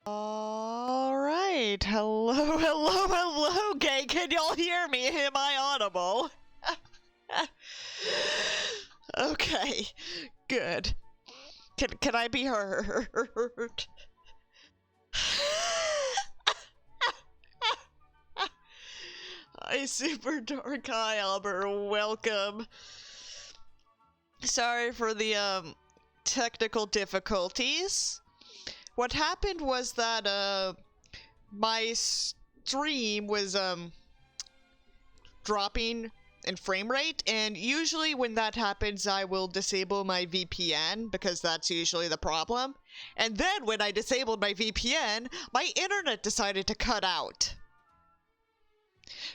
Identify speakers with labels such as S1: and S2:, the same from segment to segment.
S1: Alright, hello, gay, can y'all hear me? Am I audible? Okay, good. Can I be heard? Hi, Super Dark, hi, Albert, welcome. Sorry for the, technical difficulties. What happened was that, my stream was, dropping in frame rate, and usually when that happens, I will disable my VPN, because that's usually the problem. And then when I disabled my VPN, my internet decided to cut out.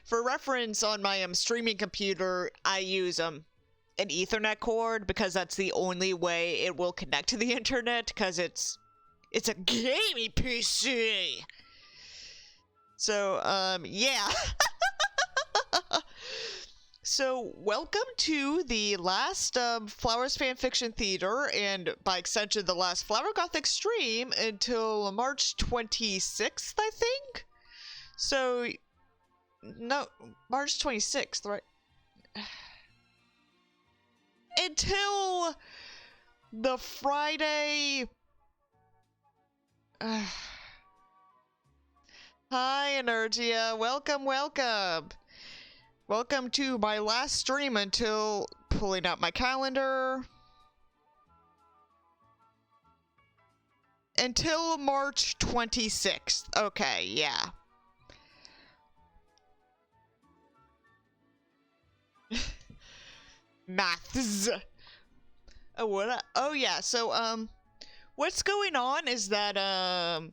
S1: For reference, on my, streaming computer, I use, an Ethernet cord, because that's the only way it will connect to the internet, because it's a gaming PC! So, yeah. So, welcome to the last Flowers Fanfiction Theater, and by extension, the last Flowergothic stream until March 26th, I think? So, no, March 26th, right? Until the Friday... Hi, Energia. Welcome, welcome. Welcome to my last stream until pulling out my calendar. Until March 26th. Okay, yeah. Maths. Oh, what? Oh, yeah. So, what's going on is that,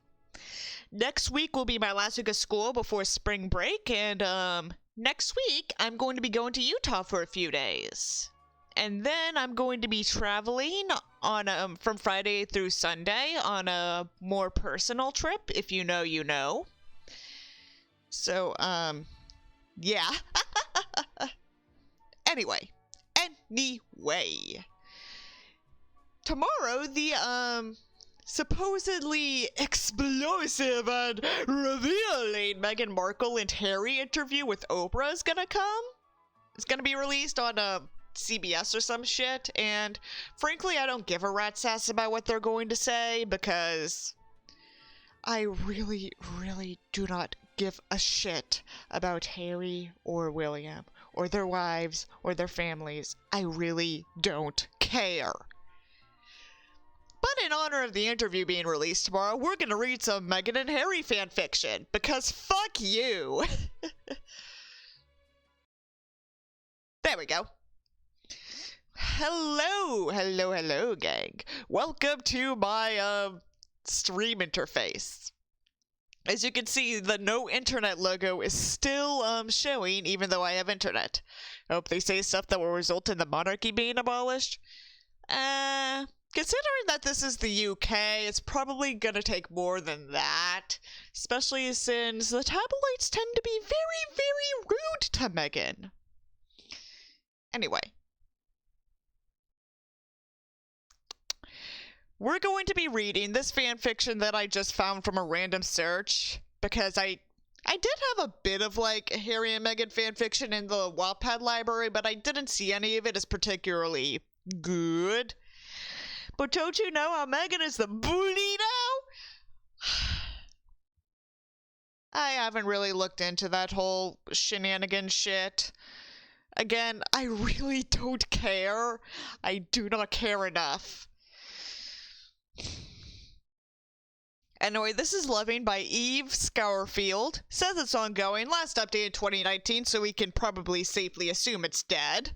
S1: next week will be my last week of school before spring break, and, next week, I'm going to be going to Utah for a few days. And then I'm going to be traveling on from Friday through Sunday on a more personal trip. If you know, you know. So, yeah. Anyway. Tomorrow, the, supposedly explosive and revealing Meghan Markle and Harry interview with Oprah is gonna come. It's gonna be released on CBS or some shit, and frankly, I don't give a rat's ass about what they're going to say because I really, really do not give a shit about Harry or William or their wives or their families. I really don't care. But in honor of the interview being released tomorrow, we're going to read some Meghan and Harry fanfiction, because fuck you! There we go. Hello, gang. Welcome to my, stream interface. As you can see, the no internet logo is still, showing, even though I have internet. I hope they say stuff that will result in the monarchy being abolished. Considering that this is the UK, it's probably gonna take more than that. Especially since the tabloids tend to be very, very rude to Meghan. Anyway. We're going to be reading this fanfiction that I just found from a random search. Because I did have a bit of, like, Harry and Meghan fanfiction in the Wattpad library, but I didn't see any of it as particularly good. But don't you know how Meghan is the bully now? I haven't really looked into that whole shenanigan shit. Again, I really don't care. I do not care enough. Anyway, this is Loving by Eve Scourfield. Says it's ongoing. Last update in 2019, so we can probably safely assume it's dead.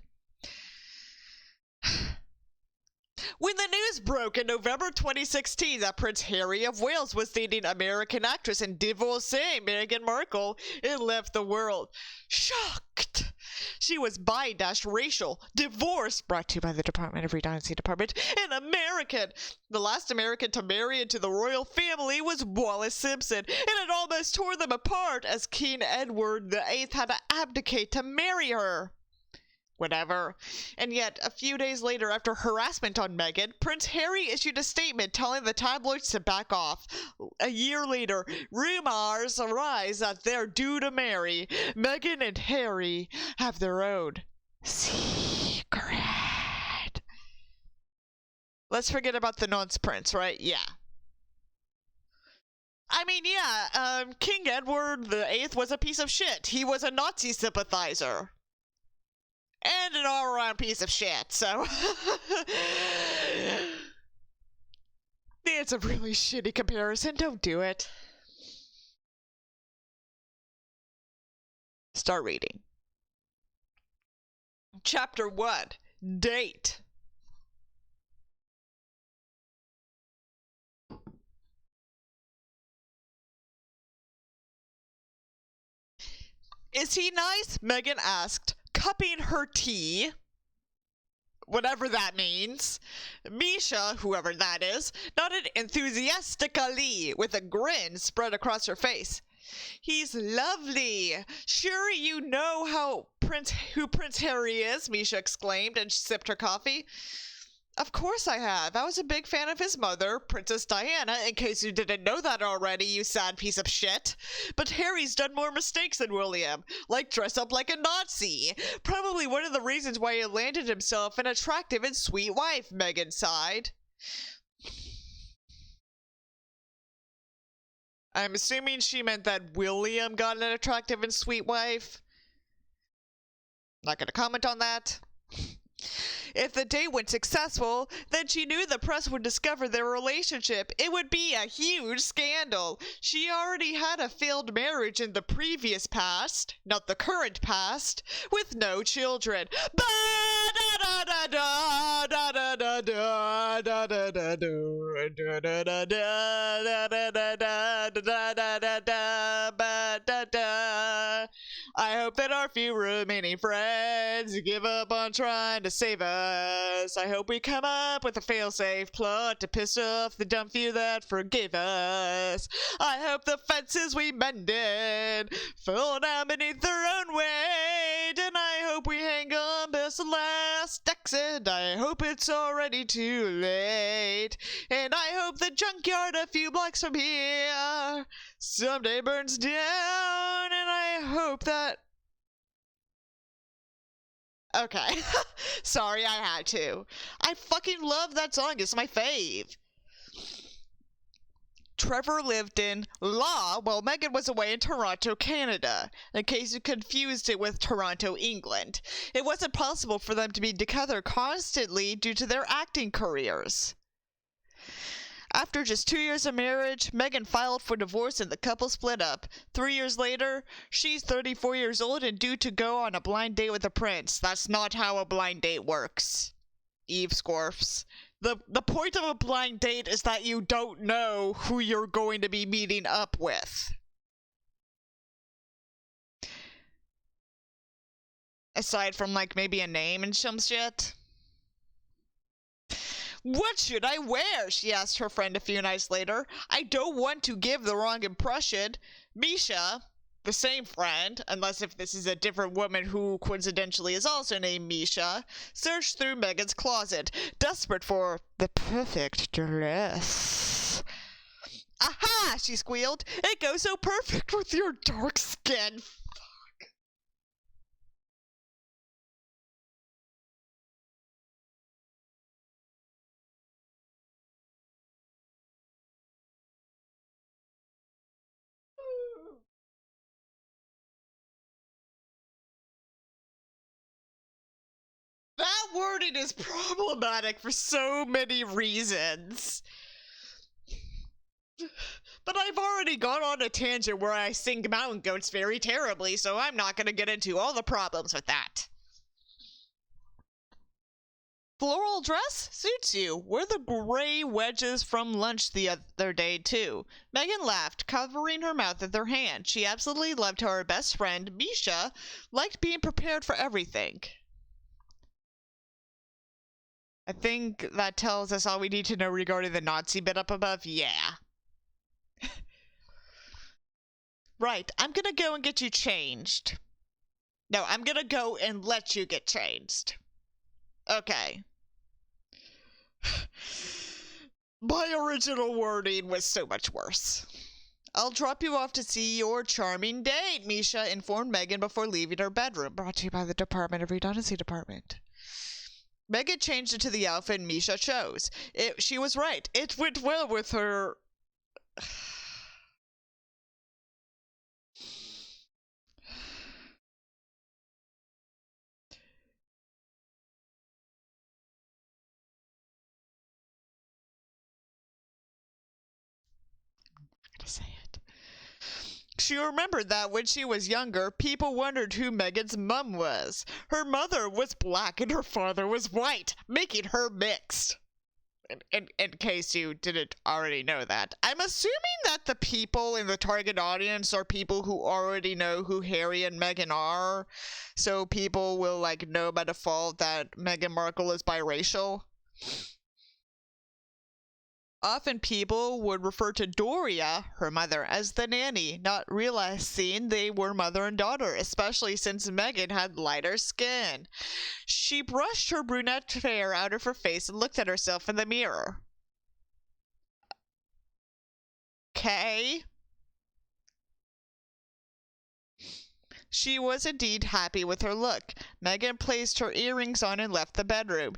S1: When the news broke in November 2016 that Prince Harry of Wales was dating American actress and divorcee Meghan Markle, it left the world shocked. She was bi-racial, divorced, brought to you by the Department of Redundancy Department, and American. The last American to marry into the royal family was Wallis Simpson, and it almost tore them apart as King Edward VIII had to abdicate to marry her. Whatever. And yet, a few days later, after harassment on Meghan, Prince Harry issued a statement telling the tabloids to back off. A year later, rumors arise that they're due to marry. Meghan and Harry have their own secret. Let's forget about the nonce prince, right? Yeah. I mean, yeah, King Edward VIII was a piece of shit. He was a Nazi sympathizer. And an all-around piece of shit, so... It's a really shitty comparison, don't do it. Start reading. Chapter 1. Date. Is he nice? Meghan asked, cupping her tea. Whatever that means. Misha, whoever that is, nodded enthusiastically with a grin spread across her face. He's lovely. Sure you know who Prince Harry is, Misha exclaimed and sipped her coffee. Of course I have. I was a big fan of his mother, Princess Diana, in case you didn't know that already, you sad piece of shit. But Harry's done more mistakes than William, like dress up like a Nazi. Probably one of the reasons why he landed himself an attractive and sweet wife, Meghan sighed. I'm assuming she meant that William got an attractive and sweet wife. Not gonna comment on that. If the date went successful, then she knew the press would discover their relationship. It would be a huge scandal. She already had a failed marriage in the previous past, not the current past, with no children. I hope that our few remaining friends give up on trying to save us. I hope we come up with a fail-safe plot to piss off the dumb few that forgive us. I hope the fences we mended fall down beneath their own weight, and I hope we hang on past the last exit. I hope it's already too late, and I hope the junkyard a few blocks from here someday burns down, and I hope that... Okay. Sorry, I had to. I fucking love that song. It's my fave. Trevor lived in Law while Meghan was away in Toronto, Canada, in case you confused it with Toronto, England. It wasn't possible for them to be together constantly due to their acting careers. After just 2 years of marriage, Meghan filed for divorce and the couple split up. 3 years later, she's 34 years old and due to go on a blind date with the prince. That's not how a blind date works. Eve scorfs. The point of a blind date is that you don't know who you're going to be meeting up with. Aside from, like, maybe a name and some shit. What should I wear? She asked her friend a few nights later. I don't want to give the wrong impression. Misha, the same friend, unless if this is a different woman who coincidentally is also named Misha, searched through Meghan's closet, desperate for the perfect dress. Aha! She squealed. It goes so perfect with your dark skin. That wording is problematic for so many reasons. But I've already gone on a tangent where I sing mountain goats very terribly, so I'm not going to get into all the problems with that. Floral dress? Suits you. Wear the gray wedges from lunch the other day, too. Meghan laughed, covering her mouth with her hand. She absolutely loved how her best friend, Misha, liked being prepared for everything. I think that tells us all we need to know regarding the Nazi bit up above. Yeah. Right, I'm gonna go and get you changed. No, I'm gonna go and let you get changed. Okay. My original wording was so much worse. I'll drop you off to see your charming date, Misha informed Meghan before leaving her bedroom. Brought to you by the Department of Redundancy Department. Meghan changed into the outfit Misha chose. She was right. It went well with her... to say it. She remembered that when she was younger, people wondered who Meghan's mum was. Her mother was black and her father was white, making her mixed. In case you didn't already know that. I'm assuming that the people in the target audience are people who already know who Harry and Meghan are, so people will, like, know by default that Meghan Markle is biracial. Often people would refer to Doria, her mother, as the nanny, not realizing they were mother and daughter, especially since Meghan had lighter skin. She brushed her brunette hair out of her face and looked at herself in the mirror. Okay. She was indeed happy with her look. Meghan placed her earrings on and left the bedroom.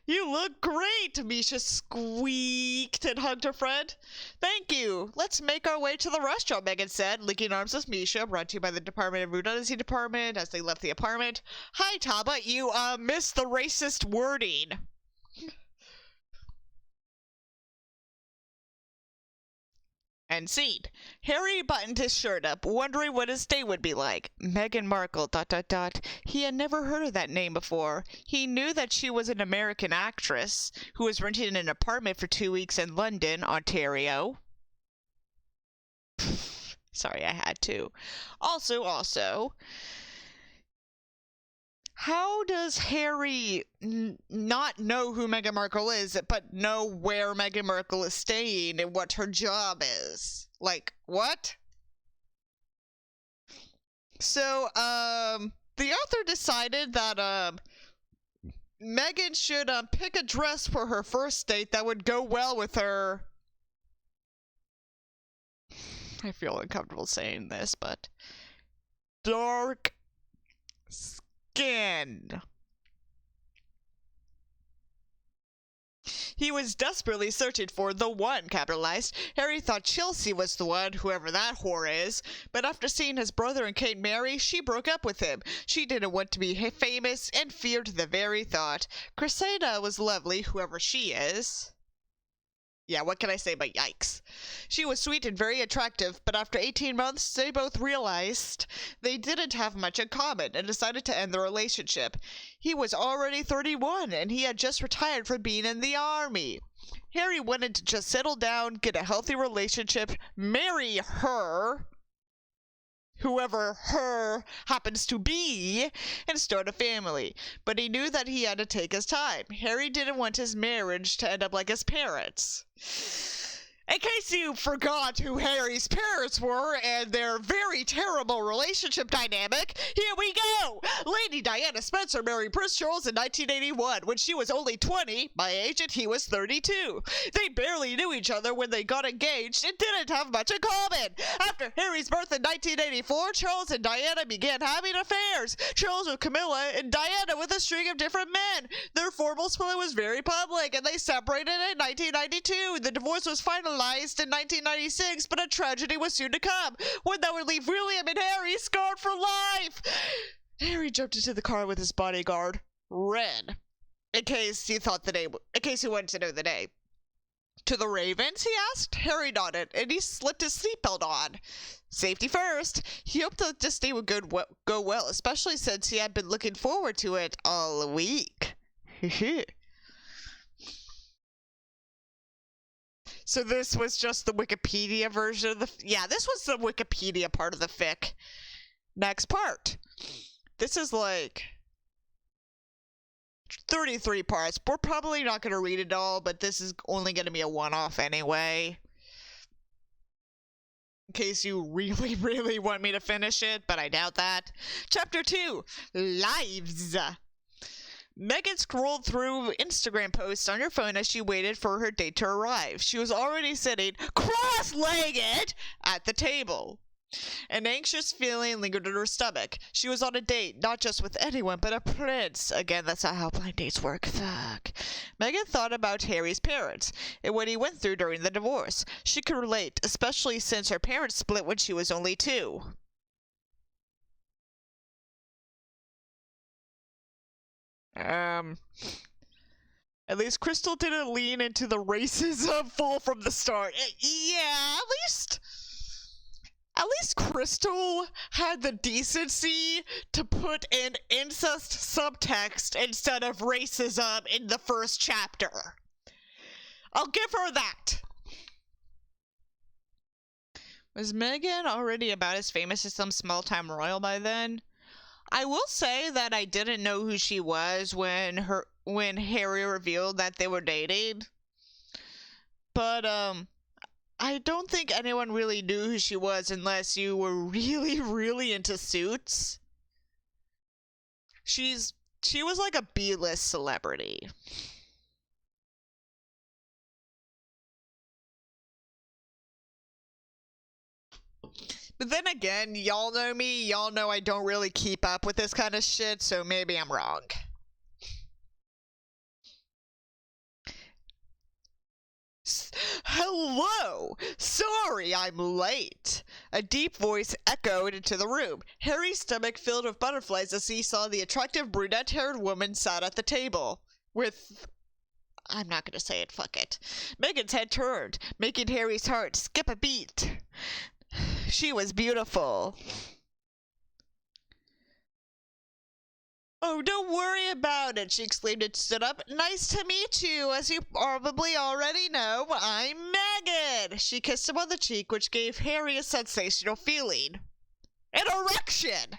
S1: "You look great," Misha squeaked and hugged her friend. "Thank you. Let's make our way to the restaurant," Meghan said, linking arms with Misha, brought to you by the Department of Redundancy Department as they left the apartment. "Hi, Taba. You, missed the racist wording." And scene. Harry buttoned his shirt up, wondering what his day would be like. Meghan Markle, ... He had never heard of that name before. He knew that she was an American actress who was renting an apartment for 2 weeks in London, Ontario. Sorry, I had to. Also, how does Harry not know who Meghan Markle is, but know where Meghan Markle is staying and what her job is? Like, what? So, the author decided that, Meghan should, pick a dress for her first date that would go well with her. I feel uncomfortable saying this, but dark skin. He was desperately searching for the one, capitalized. Harry thought Chelsea was the one, whoever that whore is. But after seeing his brother and Kate marry, she broke up with him. She didn't want to be famous and feared the very thought. Cressida was lovely, whoever she is. Yeah, what can I say but yikes? She was sweet and very attractive, but after 18 months, they both realized they didn't have much in common and decided to end the relationship. He was already 31, and he had just retired from being in the army. Harry wanted to just settle down, get a healthy relationship, marry her, whoever her happens to be, and start a family. But he knew that he had to take his time. Harry didn't want his marriage to end up like his parents. In case you forgot who Harry's parents were and their very terrible relationship dynamic, here we go! Lady Diana Spencer married Prince Charles in 1981 when she was only 20, my age, and he was 32. They barely knew each other when they got engaged and didn't have much in common. After Harry's birth in 1984, Charles and Diana began having affairs. Charles with Camilla and Diana with a string of different men. Their formal split was very public and they separated in 1992. The divorce was finalized in 1996, but a tragedy was soon to come, one that would leave William and Harry scarred for life. Harry jumped into the car with his bodyguard, Red, in case you wanted to know the name. "To the Ravens?" he asked. Harry nodded, and he slipped his seatbelt on. Safety first. He hoped that this day would go well, especially since he had been looking forward to it all week. So this was just the Wikipedia version of this was the Wikipedia part of the fic. Next part. This is like 33 parts. We're probably not going to read it all, but this is only going to be a one-off anyway. In case you really, really want me to finish it, but I doubt that. Chapter 2. Lives. Meghan scrolled through Instagram posts on her phone as she waited for her date to arrive. She was already sitting cross-legged at the table. An anxious feeling lingered in her stomach. She was on a date, not just with anyone, but a prince. Again, that's not how blind dates work. Fuck. Meghan thought about Harry's parents and what he went through during the divorce. She could relate, especially since her parents split when she was only 2. At least Crystal didn't lean into the racism full from the start. Yeah, at least Crystal had the decency to put in incest subtext instead of racism in the first chapter. I'll give her that. Was Meghan already about as famous as some small-time royal by then? I will say that I didn't know who she was when Harry revealed that they were dating. but, I don't think anyone really knew who she was unless you were really, really into Suits. She was like a B-list celebrity. But then again, y'all know me, y'all know I don't really keep up with this kind of shit, so maybe I'm wrong. Hello! Sorry I'm late! A deep voice echoed into the room. Harry's stomach filled with butterflies as he saw the attractive brunette-haired woman sat at the table. I'm not gonna say it, fuck it. Meghan's head turned, making Harry's heart skip a beat. She was beautiful. Oh, don't worry about it, she exclaimed and stood up. Nice to meet you. As you probably already know, I'm Meghan. She kissed him on the cheek, which gave Harry a sensational feeling. An erection!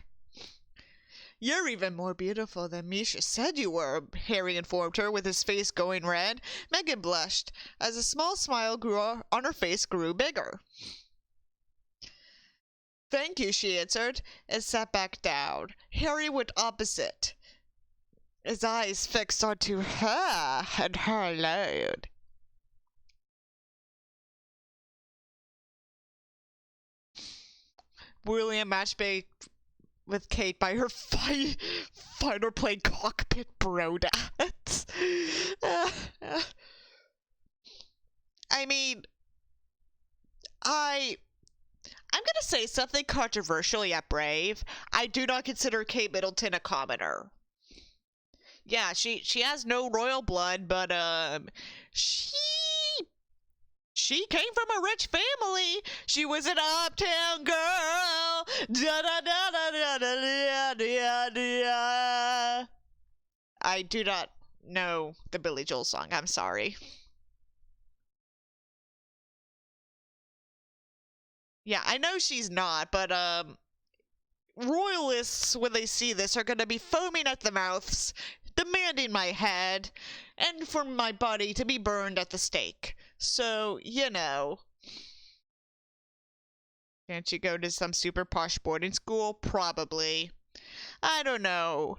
S1: You're even more beautiful than Misha said you were, Harry informed her, with his face going red. Meghan blushed, as a small smile on her face grew bigger. Thank you, she answered, and sat back down. Harry went opposite, his eyes fixed onto her and her alone. William matchmade with Kate by her fighter plane cockpit brodats. I mean, I'm gonna say something controversial yet brave. I do not consider Kate Middleton a commoner. Yeah, she has no royal blood, but she came from a rich family. She was an uptown girl. Da da da da da da da da. I do not know the Billy Joel song. I'm sorry. Yeah, I know she's not, but royalists, when they see this, are gonna be foaming at the mouths, demanding my head, and for my body to be burned at the stake. So, you know. Can't you go to some super posh boarding school? Probably. I don't know.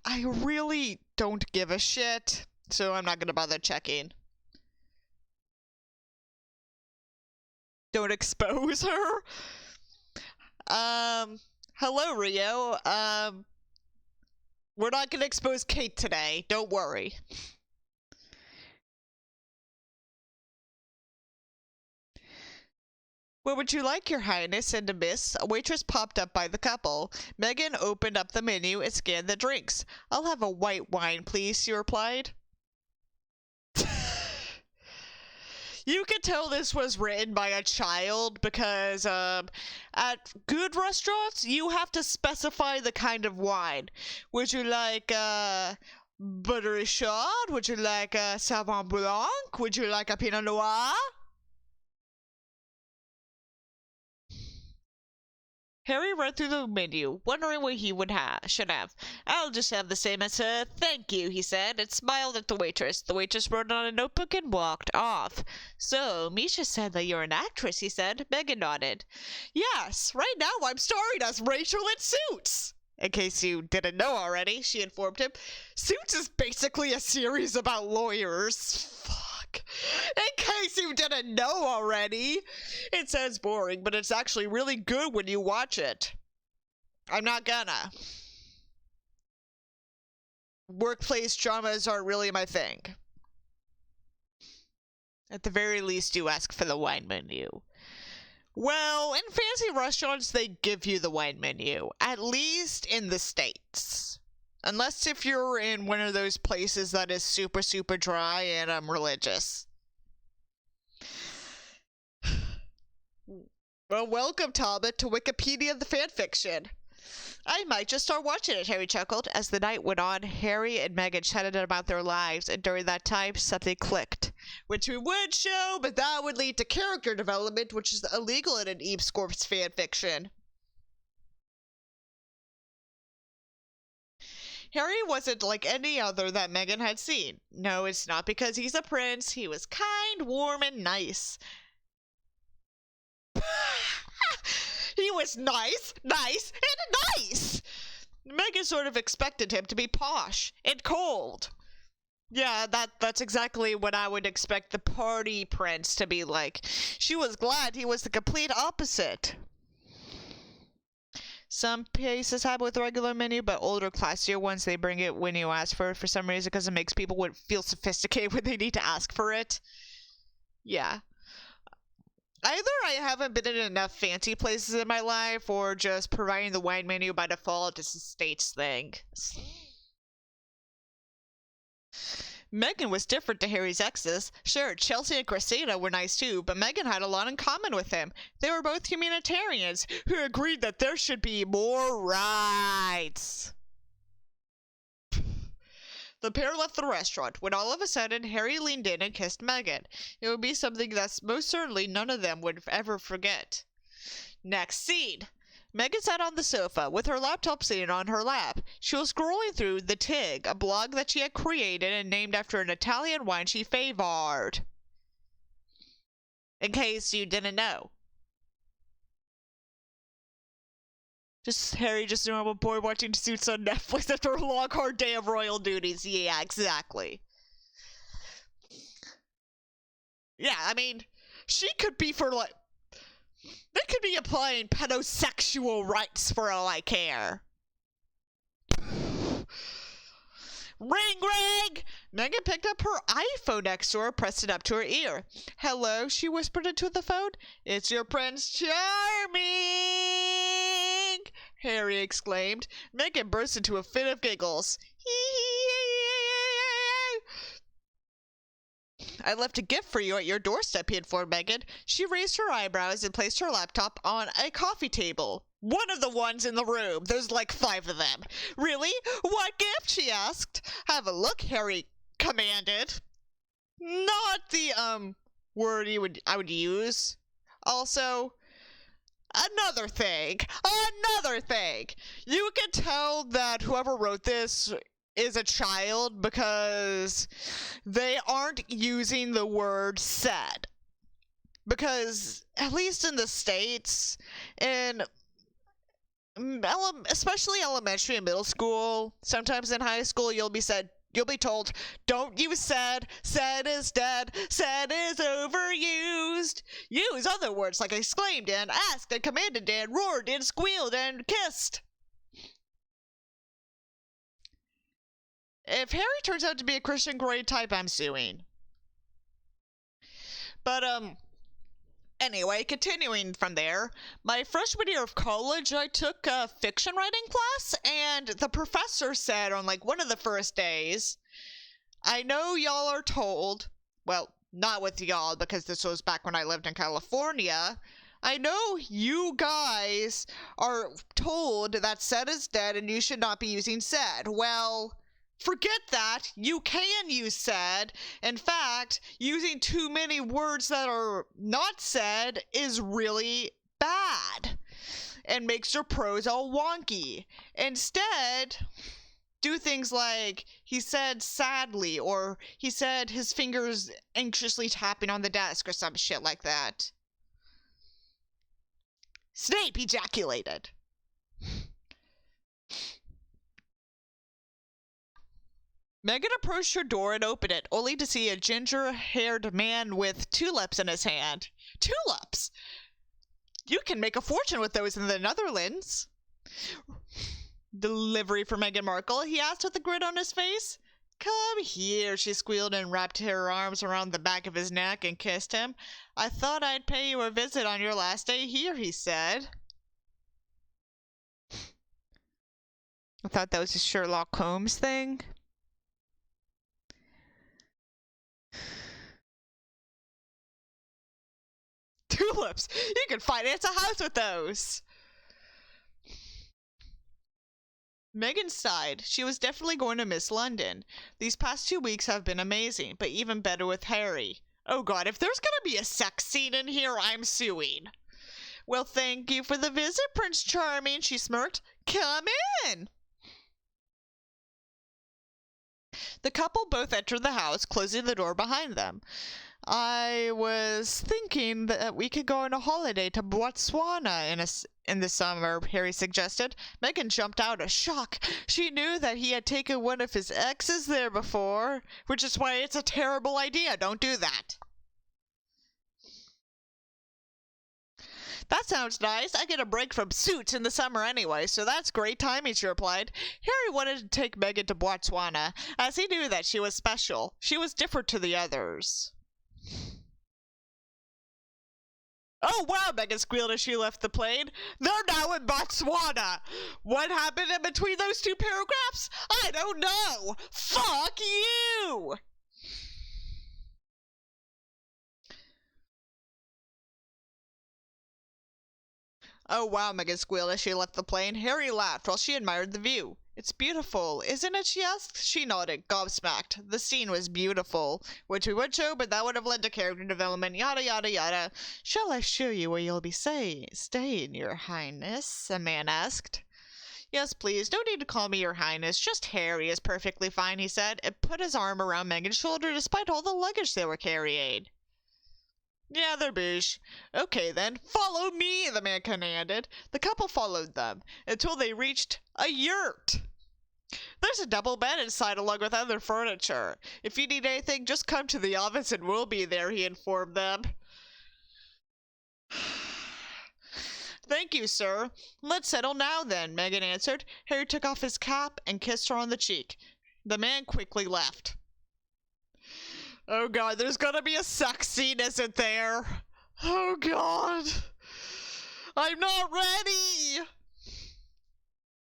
S1: I really don't give a shit, so I'm not gonna bother checking. Don't expose her? Hello, Rio. We're not gonna expose Kate today. Don't worry. What would you like, Your Highness and a miss? A waitress popped up by the couple. Meghan opened up the menu and scanned the drinks. I'll have a white wine, please, she replied. You could tell this was written by a child because at good restaurants, you have to specify the kind of wine. Would you like buttery shot? Would you like a Sauvignon Blanc? Would you like a Pinot Noir? Harry read through the menu, wondering what he should have. I'll just have the same as her, thank you, he said, and smiled at the waitress. The waitress wrote on a notebook and walked off. So, Misha said that you're an actress, he said. Meghan nodded. Yes, right now I'm starring as Rachel in Suits. In case you didn't know already, she informed him. Suits is basically a series about lawyers. In case you didn't know already. It sounds boring, but it's actually really good when you watch it. I'm not gonna. Workplace dramas aren't really my thing. At the very least, you ask for the wine menu. Well, in fancy restaurants, they give you the wine menu. At least in the States. Unless if you're in one of those places that is super, super dry and religious. Well, welcome, Talbot, to Wikipedia the fanfiction. I might just start watching it, Harry chuckled. As the night went on, Harry and Meghan chatted about their lives, and during that time, something clicked. Which we would show, but that would lead to character development, which is illegal in an Eve Scorp's fanfiction. Harry wasn't like any other that Meghan had seen. No, it's not because he's a prince. He was kind, warm, and nice. He was nice, and nice! Meghan sort of expected him to be posh and cold. Yeah, that's exactly what I would expect the party prince to be like. She was glad he was the complete opposite. Some places have with regular menu, but older, classier ones, they bring it when you ask for it for some reason because it makes people feel sophisticated when they need to ask for it. Yeah. Either I haven't been in enough fancy places in my life, or just providing the wine menu by default is a state's thing. Meghan was different to Harry's exes. Sure, Chelsea and Christina were nice too, but Meghan had a lot in common with him. They were both humanitarians who agreed that there should be more rights. The pair left the restaurant when all of a sudden Harry leaned in and kissed Meghan. It would be something that most certainly none of them would ever forget. Next scene. Meghan sat on the sofa with her laptop sitting on her lap. She was scrolling through The Tig, a blog that she had created and named after an Italian wine she favored. In case you didn't know. Just Harry, just a normal boy watching Suits on Netflix after a long, hard day of royal duties. Yeah, exactly. Yeah, I mean, she could be for, like... They could be applying pedosexual rights for all I care. Ring, ring! Meghan picked up her iPhone next to her, pressed it up to her ear. Hello, she whispered into the phone. It's your Prince Charming! Harry exclaimed. Meghan burst into a fit of giggles. I left a gift for you at your doorstep, he informed Meghan. She raised her eyebrows and placed her laptop on a coffee table. One of the ones in the room. There's like 5 of them. Really? What gift? She asked. Have a look, Harry commanded. Not the, word I would use. Also, another thing. You can tell that whoever wrote this is a child because they aren't using the word said. Because, at least in the States, in especially elementary and middle school, sometimes in high school, you'll be told, don't use said is dead, said is overused. Use other words like exclaimed and asked and commanded and roared and squealed and kissed. If Harry turns out to be a Christian Grey type, I'm suing. But, anyway, continuing from there, my freshman year of college, I took a fiction writing class, and the professor said on, like, one of the first days, I know y'all are told, well, not with y'all, because this was back when I lived in California, I know you guys are told that said is dead and you should not be using said. Well, forget that. You can use said. In fact, using too many words that are not said is really bad and makes your prose all wonky. Instead, do things like, he said sadly, or he said his fingers anxiously tapping on the desk, or some shit like that. Snape ejaculated. Meghan approached her door and opened it, only to see a ginger-haired man with tulips in his hand. Tulips! You can make a fortune with those in the Netherlands. Delivery for Meghan Markle? He asked with a grin on his face. Come here, she squealed and wrapped her arms around the back of his neck and kissed him. I thought I'd pay you a visit on your last day here, he said. I thought that was a Sherlock Holmes thing. Tulips! You can finance a house with those! Meghan sighed. She was definitely going to miss London. These past 2 weeks have been amazing, but even better with Harry. Oh god, if there's gonna be a sex scene in here, I'm suing. Well, thank you for the visit, Prince Charming, she smirked. Come in! The couple both entered the house, closing the door behind them. I was thinking that we could go on a holiday to Botswana in the summer, Harry suggested. Meghan jumped out of shock. She knew that he had taken one of his exes there before, which is why it's a terrible idea. Don't do that. That sounds nice. I get a break from Suits in the summer anyway, so that's great timing, she replied. Harry wanted to take Meghan to Botswana, as he knew that she was special. She was different to the others. Oh wow, Meghan squealed as she left the plane. They're now in Botswana. What happened in between those two paragraphs? I don't know. Fuck you! Oh wow, Meghan squealed as she left the plane. Harry laughed while she admired the view. It's beautiful, isn't it, she asked. She nodded, gobsmacked. The scene was beautiful, which we would show, but that would have led to character development, yada yada yada. Shall I show you where you'll be staying, your highness? A man asked. Yes, please, no need to call me your highness, just Harry is perfectly fine, he said, and put his arm around Meghan's shoulder despite all the luggage they were carrying. Yeah, they're boosh. Okay then, follow me, the man commanded. The couple followed them, until they reached a yurt. There's a double bed inside along with other furniture. If you need anything, just come to the office and we'll be there, he informed them. Thank you, sir. Let's settle now then, Meghan answered. Harry took off his cap and kissed her on the cheek. The man quickly left. Oh god, there's gonna be a sex scene, isn't there? Oh god. I'm not ready!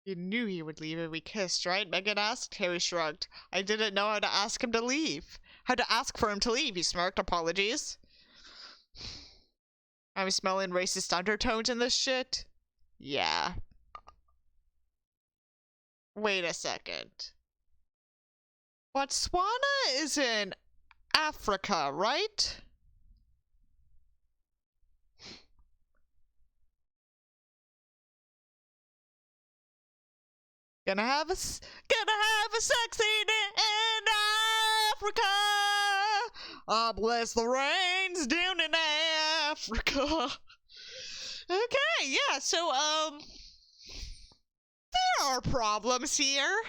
S1: You knew he would leave if we kissed, right? Meghan asked. Harry shrugged. I didn't know how to ask him to leave. How to ask for him to leave, he smirked. Apologies. I'm smelling racist undertones in this shit. Yeah. Wait a second. Botswana is in Africa, right? Gonna have a sex scene in Africa. Ah, bless the rains down in Africa. Okay, yeah, so, there are problems here.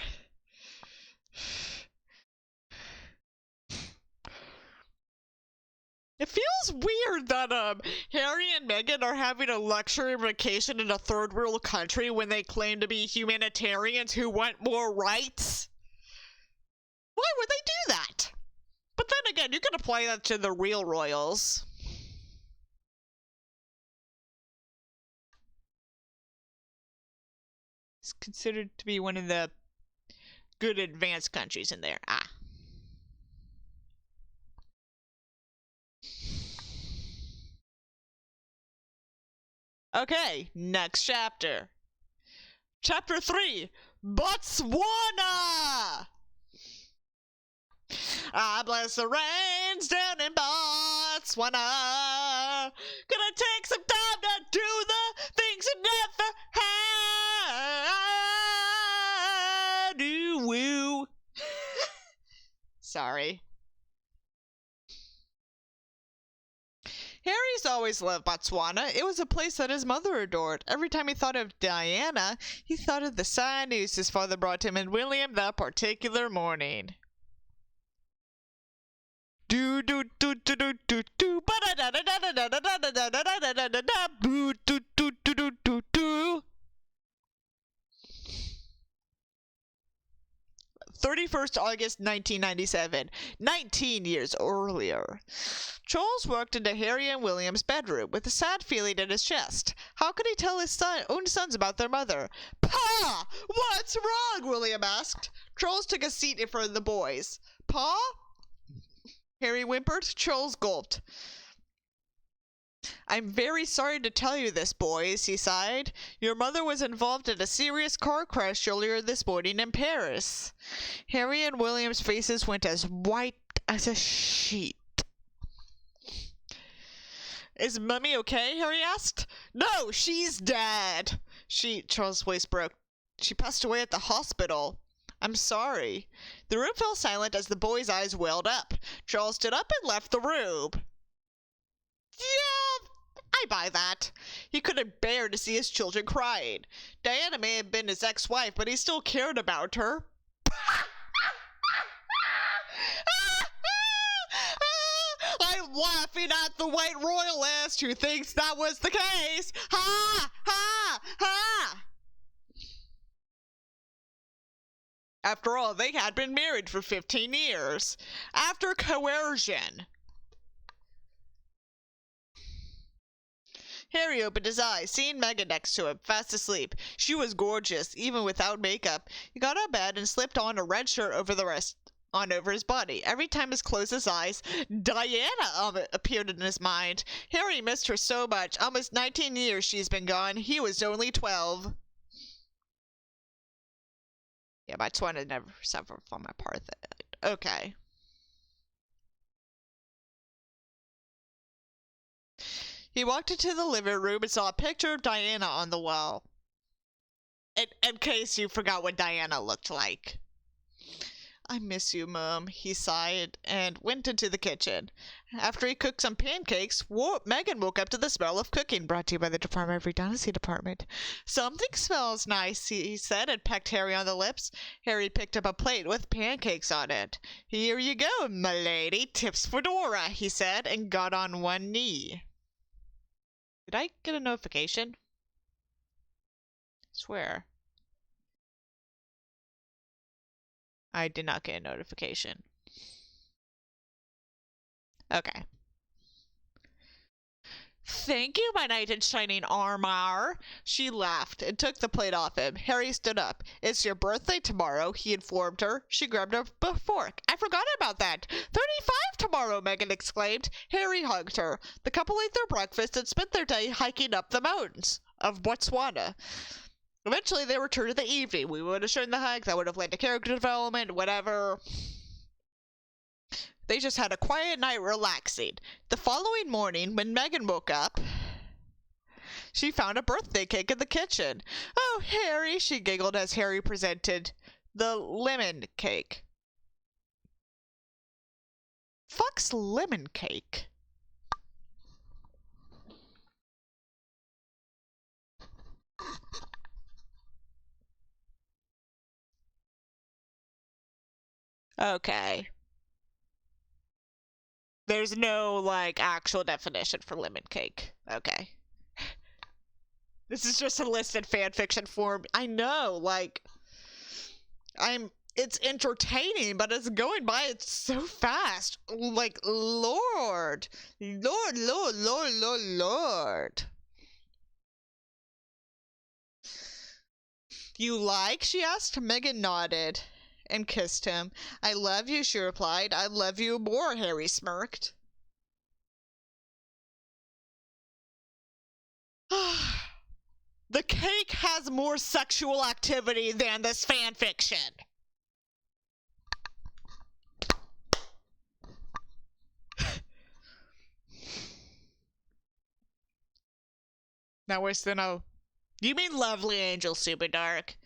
S1: It feels weird that Harry and Meghan are having a luxury vacation in a third world country when they claim to be humanitarians who want more rights. Why would they do that? But then again, you can apply that to the real royals. It's considered to be one of the good advanced countries in there. Ah. Okay, next chapter. Chapter 3, Botswana! I bless the rains down in Botswana. Gonna take some time to do the things you never had. Do woo. Sorry. Harry's always loved Botswana. It was a place that his mother adored. Every time he thought of Diana, he thought of the sad news his father brought him and William that particular morning. Do do do do do do do ba da da da da da da da da da da da da da da da do do do do do do do. 31st August 1997, 19 years earlier. Charles walked into Harry and William's bedroom with a sad feeling in his chest. How could he tell his own sons about their mother? Pa! What's wrong? William asked. Charles took a seat in front of the boys. Pa? Harry whimpered. Charles gulped. I'm very sorry to tell you this, boys, he sighed. Your mother was involved in a serious car crash earlier this morning in Paris. Harry and William's faces went as white as a sheet. Is Mummy okay? Harry asked. No, she's dead. Charles' voice broke. She passed away at the hospital. I'm sorry. The room fell silent as the boy's eyes welled up. Charles stood up and left the room. Yeah, I buy that. He couldn't bear to see his children crying. Diana may have been his ex-wife, but he still cared about her. I'm laughing at the white royalist who thinks that was the case. Ha! Ha! Ha! After all, they had been married for 15 years. After coercion. Harry opened his eyes, seeing Meghan next to him, fast asleep. She was gorgeous, even without makeup. He got out of bed and slipped on a red shirt over his body. Every time he closed his eyes, Diana appeared in his mind. Harry missed her so much. Almost 19 years she's been gone. He was only 12. Yeah, my twin had never suffered from apartheid. Okay. He walked into the living room and saw a picture of Diana on the wall. In case you forgot what Diana looked like. I miss you, Mom, he sighed and went into the kitchen. After he cooked some pancakes, Meghan woke up to the smell of cooking, brought to you by the Department of Redundancy Department. Something smells nice, he said, and pecked Harry on the lips. Harry picked up a plate with pancakes on it. Here you go, my lady. Tips for Dora, he said, and got on one knee. Did I get a notification? I swear. I did not get a notification. Okay. Thank you, my knight in shining armor. She laughed and took the plate off him. Harry stood up. It's your birthday tomorrow, he informed her. She grabbed a fork. I forgot about that. 35 tomorrow, Meghan exclaimed. Harry hugged her. The couple ate their breakfast and spent their day hiking up the mountains of Botswana. Eventually, they returned in the evening. We would have shown the hike. That would have led to character development, whatever. They just had a quiet night relaxing. The following morning, when Meghan woke up, she found a birthday cake in the kitchen. Oh, Harry, she giggled as Harry presented the lemon cake. Fuck's lemon cake? Okay. There's no, like, actual definition for lemon cake. Okay. This is just a listed fanfiction form. I know, like, it's entertaining, but it's going by it's so fast. Like, Lord. Lord, Lord, Lord, Lord, Lord. You like? She asked. Meghan nodded and kissed him. I love you, she replied. I love you more, Harry smirked. The cake has more sexual activity than this fanfiction. Now where's the no? You mean Lovely Angel, Super Dark?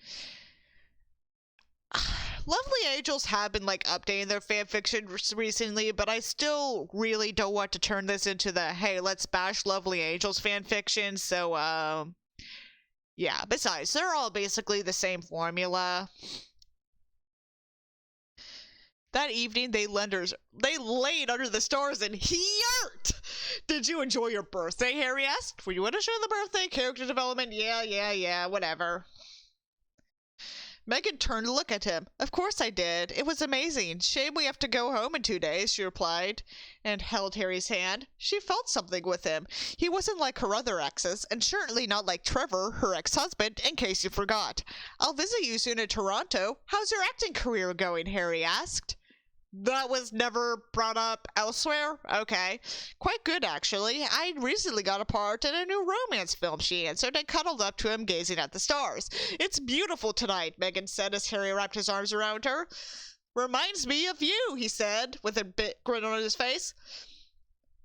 S1: Lovely Angels have been, like, updating their fanfiction recently, but I still really don't want to turn this into the, hey, let's bash Lovely Angels fanfiction, so, yeah. Besides, they're all basically the same formula. That evening, they laid under the stars and yurt! Did you enjoy your birthday, Harry asked. Were you going to show the birthday? Character development? Yeah, whatever. Meghan turned to look at him. Of course I did. It was amazing. Shame we have to go home in 2 days, she replied, and held Harry's hand. She felt something with him. He wasn't like her other exes, and certainly not like Trevor, her ex-husband, in case you forgot. I'll visit you soon in Toronto. How's your acting career going? Harry asked. That was never brought up elsewhere? Okay. Quite good, actually. I recently got a part in a new romance film, she answered, and cuddled up to him, gazing at the stars. It's beautiful tonight, Meghan said as Harry wrapped his arms around her. Reminds me of you, he said, with a bit grin on his face.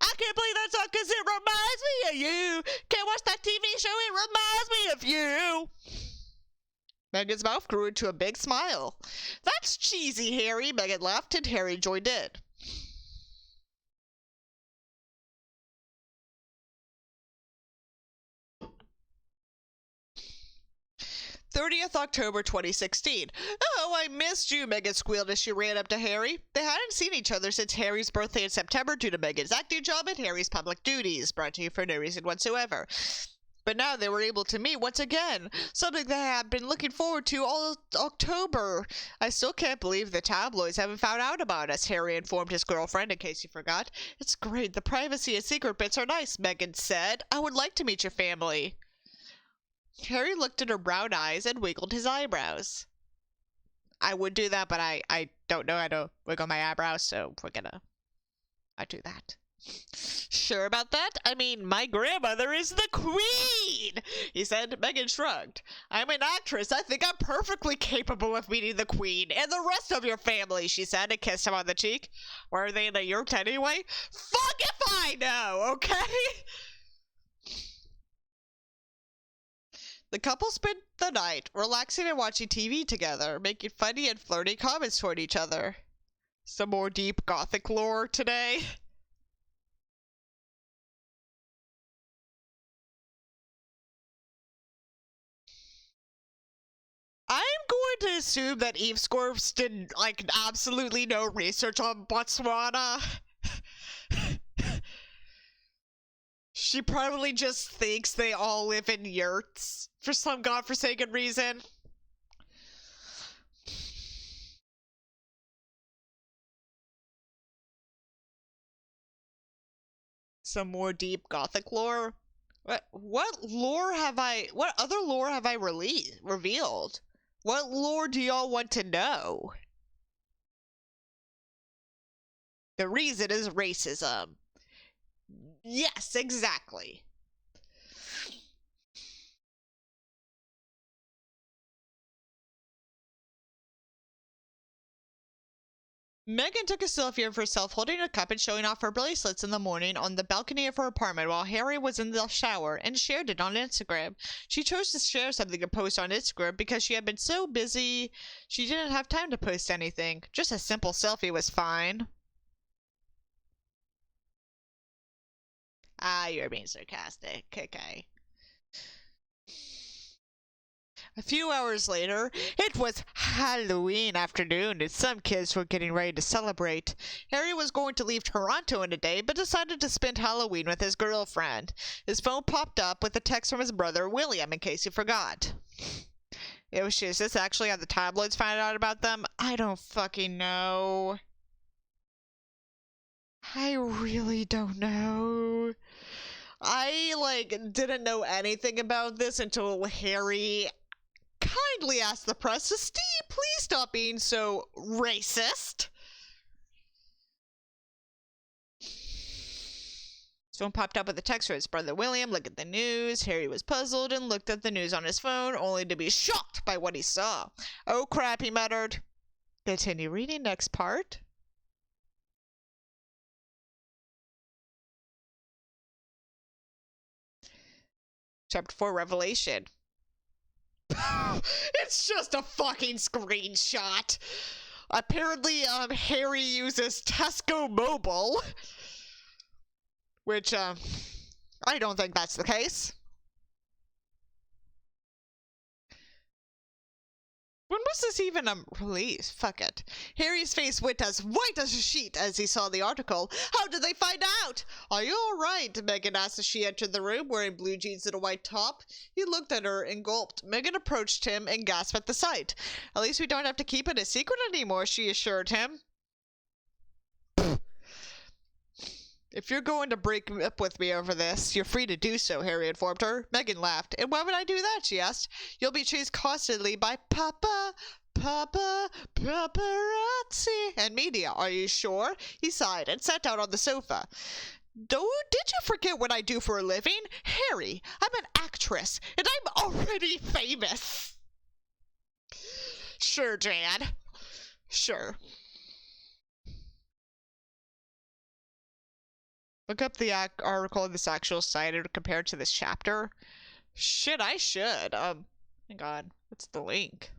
S1: I can't believe that song because it reminds me of you. Can't watch that TV show, it reminds me of you. Meghan's mouth grew into a big smile. That's cheesy, Harry, Meghan laughed, and Harry joined in. 30th October 2016. Oh, I missed you, Meghan squealed as she ran up to Harry. They hadn't seen each other since Harry's birthday in September due to Meghan's acting job and Harry's public duties, brought to you for no reason whatsoever. But now they were able to meet once again, something they had been looking forward to all October. I still can't believe the tabloids haven't found out about us, Harry informed his girlfriend, in case you forgot. It's great. The privacy and secret bits are nice, Meghan said. I would like to meet your family. Harry looked at her brown eyes and wiggled his eyebrows. I would do that, but I don't know how to wiggle my eyebrows, so we're gonna not do that. Sure about that? I mean, my grandmother is the queen, he said. Meghan shrugged. I'm an actress. I think I'm perfectly capable of meeting the queen and the rest of your family, she said, and kissed him on the cheek. Why are they in a yurt anyway? Fuck if I know, okay? The couple spent the night relaxing and watching TV together, making funny and flirty comments toward each other. Some more deep Gothic lore today. I'm going to assume that Eve Scorps did, absolutely no research on Botswana. She probably just thinks they all live in yurts for some godforsaken reason. Some more deep Gothic lore. What other lore have I revealed? What lore do y'all want to know? The reason is racism. Yes, exactly. Meghan took a selfie of herself holding a cup and showing off her bracelets in the morning on the balcony of her apartment while Harry was in the shower and shared it on Instagram. She chose to share something to post on Instagram because she had been so busy she didn't have time to post anything. Just a simple selfie was fine. Ah, you're being sarcastic. Okay. A few hours later, it was Halloween afternoon and some kids were getting ready to celebrate. Harry was going to leave Toronto in a day, but decided to spend Halloween with his girlfriend. His phone popped up with a text from his brother, William, in case he forgot. Is this actually how the tabloids found out about them? I don't fucking know. I really don't know. I, didn't know anything about this until Harry kindly asked the press to please stop being so racist. Someone popped up with a text from his brother William. Look at the news. Harry was puzzled and looked at the news on his phone, only to be shocked by what he saw. Oh crap, he muttered. Continue reading next part. Chapter 4, Revelation. It's just a fucking screenshot. Apparently, Harry uses Tesco Mobile. Which, I don't think that's the case. When was this even released? Fuck it. Harry's face went as white as a sheet as he saw the article. How did they find out? Are you alright? Meghan asked as she entered the room, wearing blue jeans and a white top. He looked at her and gulped. Meghan approached him and gasped at the sight. At least we don't have to keep it a secret anymore, she assured him. If you're going to break up with me over this, you're free to do so, Harry informed her. Meghan laughed. And why would I do that, she asked. You'll be chased constantly by paparazzi, and media. Are you sure? He sighed and sat down on the sofa. Did you forget what I do for a living? Harry, I'm an actress, and I'm already famous. Sure, Jan. Sure. Look up the article in this actual site and compare it to this chapter. Shit, I should. My God, what's the link?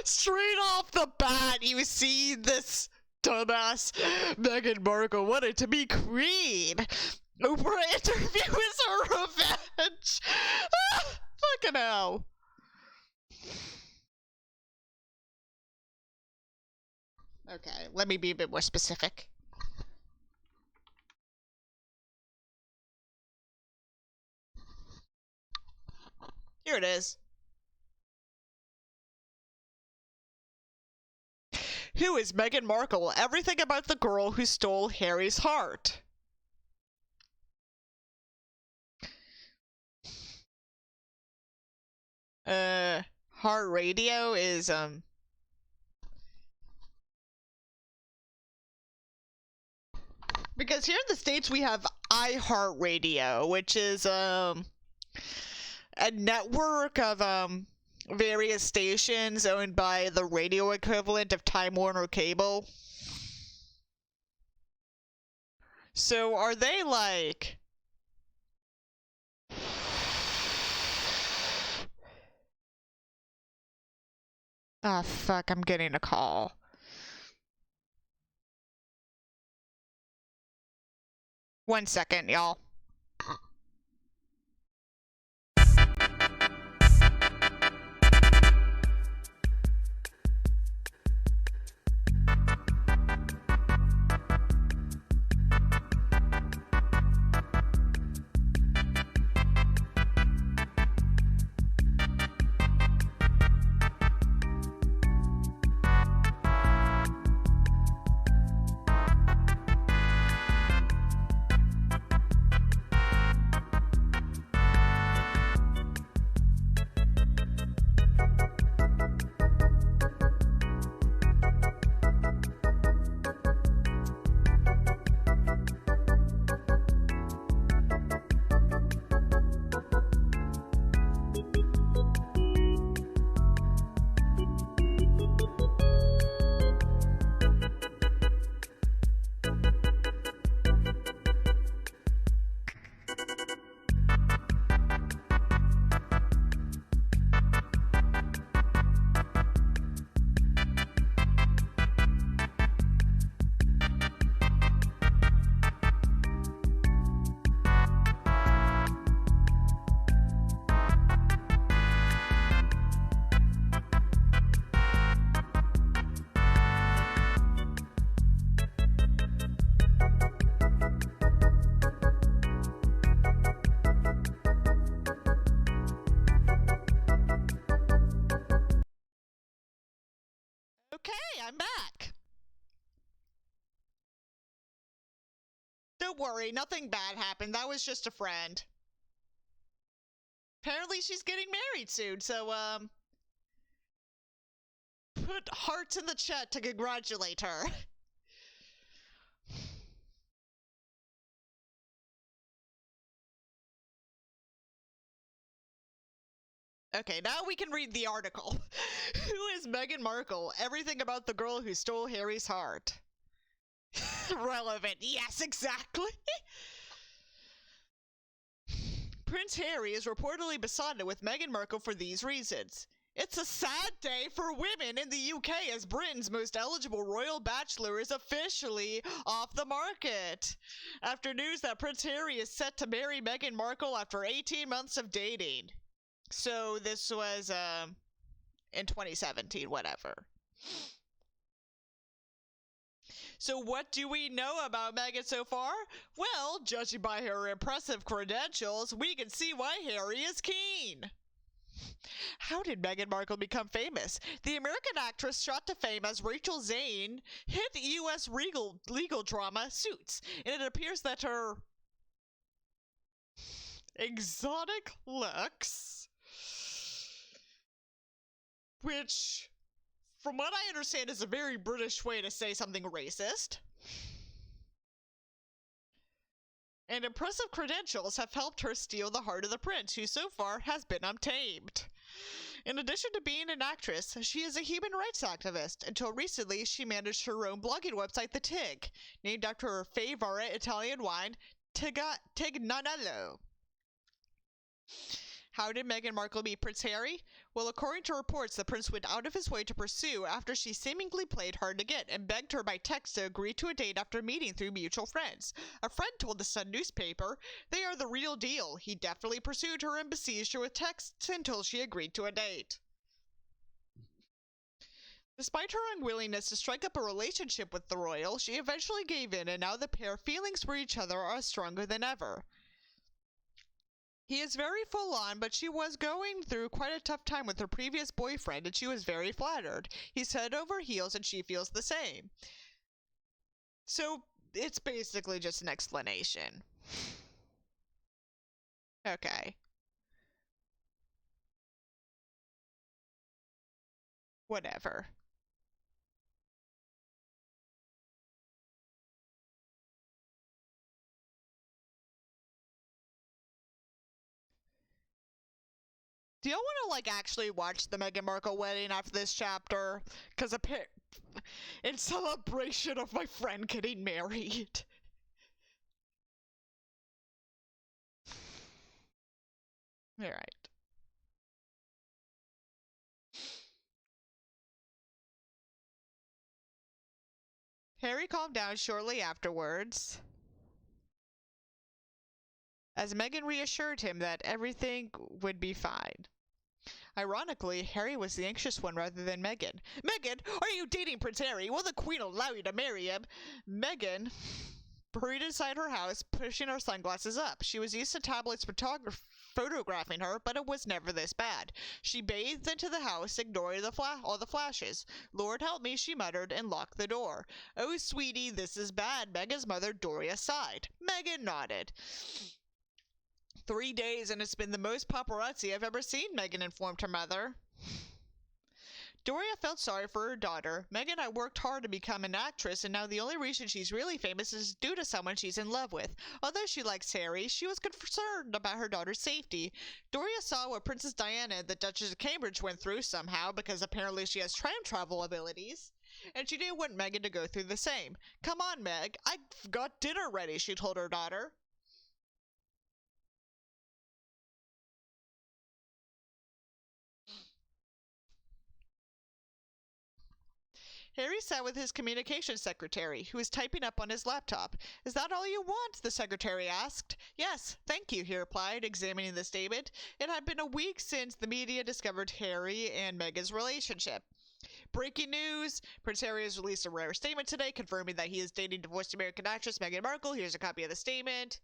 S1: Straight off the bat, you see this dumbass Meghan Markle wanted to be queen. Oprah interviews her revenge. Fucking hell. Okay, let me be a bit more specific. Here it is. Who is Meghan Markle? Everything about the girl who stole Harry's heart. Heart radio is, because here in the States we have iHeartRadio, which is, a network of, various stations owned by the radio equivalent of Time Warner Cable. So are they like... Ah, fuck, I'm getting a call. One second, y'all. Okay, I'm back. Don't worry, nothing bad happened. That was just a friend. Apparently she's getting married soon, so, put hearts in the chat to congratulate her. Okay, now we can read the article. Who is Meghan Markle? Everything about the girl who stole Harry's heart. Relevant. Yes, exactly. Prince Harry is reportedly besotted with Meghan Markle for these reasons. It's a sad day for women in the UK as Britain's most eligible royal bachelor is officially off the market. After news that Prince Harry is set to marry Meghan Markle after 18 months of dating. So this was, in 2017, whatever. So what do we know about Meghan so far? Well, judging by her impressive credentials, we can see why Harry is keen. How did Meghan Markle become famous? The American actress shot to fame as Rachel Zane hit U.S. legal drama Suits, and it appears that her exotic looks, which, from what I understand, is a very British way to say something racist, and impressive credentials have helped her steal the heart of the prince, who so far has been untamed. In addition to being an actress, she is a human rights activist. Until recently, she managed her own blogging website, The Tig, named after her favorite Italian wine, Tignanello. How did Meghan Markle meet Prince Harry? Well, according to reports, the prince went out of his way to pursue after she seemingly played hard to get and begged her by text to agree to a date after meeting through mutual friends. A friend told the Sun newspaper, "They are the real deal. He definitely pursued her and besieged her with texts until she agreed to a date." Despite her unwillingness to strike up a relationship with the royal, she eventually gave in, and now the pair's feelings for each other are stronger than ever. He is very full on, but she was going through quite a tough time with her previous boyfriend, and she was very flattered. He's head over heels, and she feels the same. So, it's basically just an explanation. Okay. Whatever. Do y'all want to, like, actually watch the Meghan Markle wedding after this chapter? Because in celebration of my friend getting married. Alright. Harry calmed down shortly afterwards, as Meghan reassured him that everything would be fine. Ironically, Harry was the anxious one rather than Meghan. "Meghan, are you dating Prince Harry? Will the Queen allow you to marry him?" Meghan hurried inside her house, pushing her sunglasses up. She was used to tabloids photographing her, but it was never this bad. She bathed into the house, ignoring all the flashes. "Lord help me," she muttered, and locked the door. "Oh, sweetie, this is bad," Meghan's mother, Doria, sighed. Meghan nodded. 3 days, and it's been the most paparazzi I've ever seen, Meghan informed her mother. Doria felt sorry for her daughter. "Meghan, I worked hard to become an actress, and now the only reason she's really famous is due to someone she's in love with. Although she likes Harry, she was concerned about her daughter's safety." Doria saw what Princess Diana and the Duchess of Cambridge went through somehow, because apparently she has time travel abilities, and she didn't want Meghan to go through the same. "Come on, Meg, I've got dinner ready," she told her daughter. Harry sat with his communications secretary, who was typing up on his laptop. "Is that all you want?" the secretary asked. "Yes, thank you," he replied, examining the statement. It had been a week since the media discovered Harry and Meghan's relationship. Breaking news! Prince Harry has released a rare statement today, confirming that he is dating divorced American actress Meghan Markle. Here's a copy of the statement.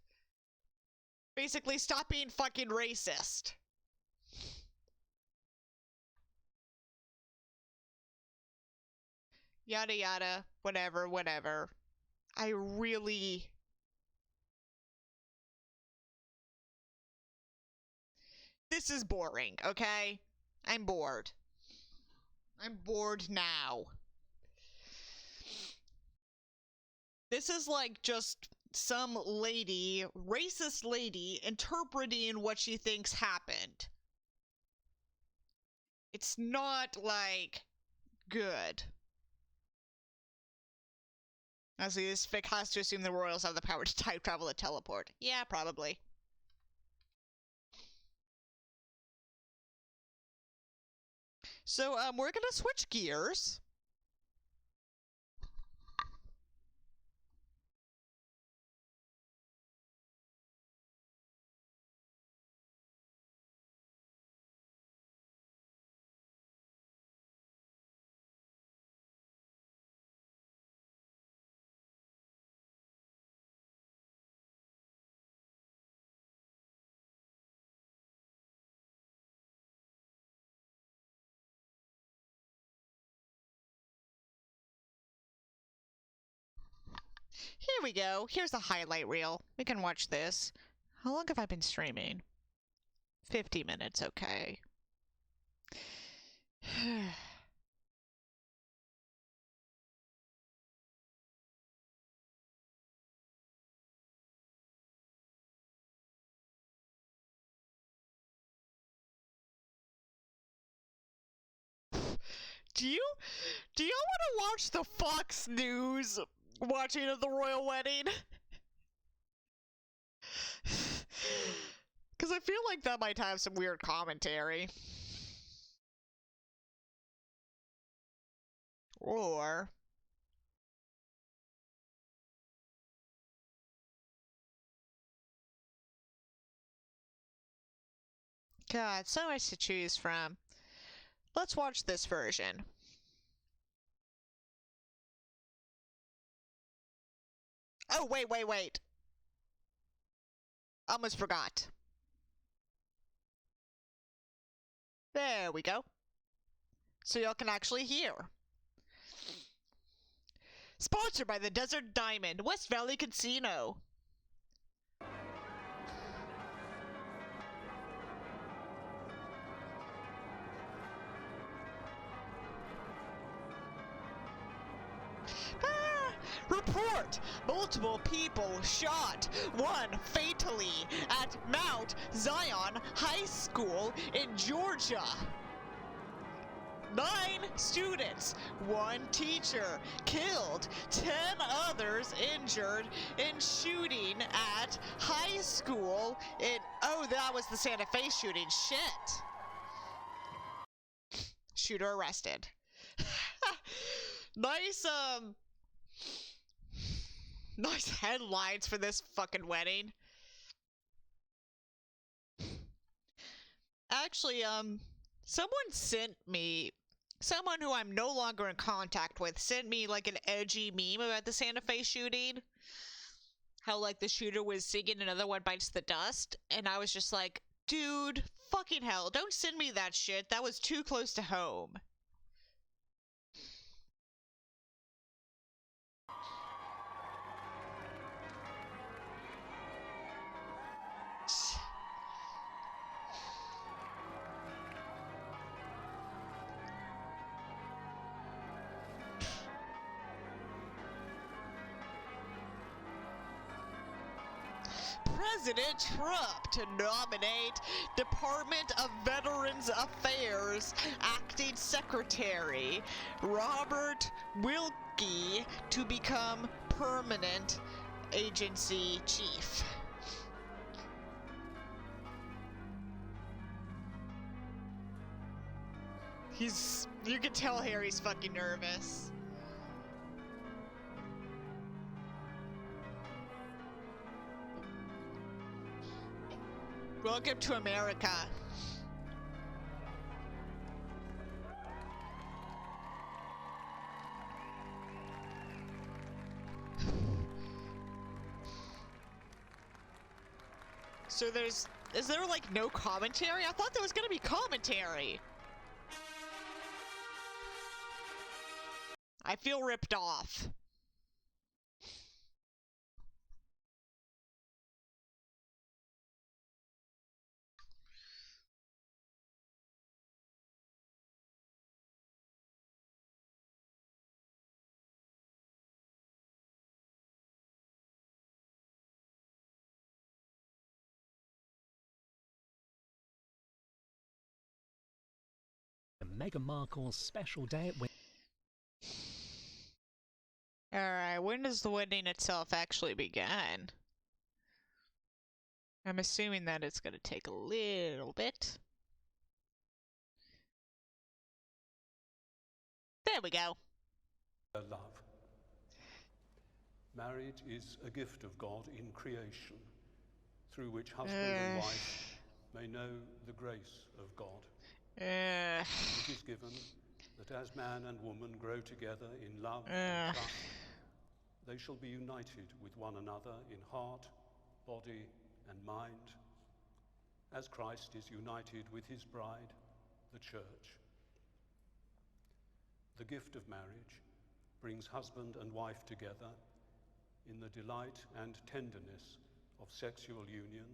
S1: Basically, stop being fucking racist. Yada yada, whatever, whatever. I really... This is boring, okay? I'm bored. I'm bored now. This is like just some lady, racist lady, interpreting what she thinks happened. It's not, like, good. Honestly, this fic has to assume the royals have the power to time travel and teleport. Yeah, probably. So, we're gonna switch gears. Here we go. Here's a highlight reel. We can watch this. How long have I been streaming? 50 minutes, okay. Do you want to watch the Fox News watching of the royal wedding? Because I feel like that might have some weird commentary. Or... God, so much to choose from. Let's watch this version. Oh, wait. Almost forgot. There we go. So y'all can actually hear. Sponsored by the Desert Diamond, West Valley Casino. Report! Multiple people shot, one fatally, at Mount Zion High School in Georgia. 9 students, 1 teacher killed, 10 others injured in shooting at high school in... Oh, that was the Santa Fe shooting. Shit. Shooter arrested. Nice headlines for this fucking wedding. Actually, someone who I'm no longer in contact with sent me like an edgy meme about the Santa Fe shooting. How like the shooter was singing Another One Bites the Dust, and I was just like, dude, fucking hell, don't send me that shit. That was too close to home. President Trump to nominate Department of Veterans Affairs Acting Secretary Robert Wilkie to become permanent agency chief. You can tell Harry's fucking nervous. Welcome to America. So is there like no commentary? I thought there was gonna be commentary. I feel ripped off.
S2: Meghan Markle's special day at
S1: Alright, when does the wedding itself actually begin? I'm assuming that it's gonna take a little bit. There we go.
S3: Love. Marriage is a gift of God in creation, through which husband and wife may know the grace of God. It is given that as man and woman grow together in love and trust, they shall be united with one another in heart, body, and mind, as Christ is united with his bride, the church. The gift of marriage brings husband and wife together in the delight and tenderness of sexual union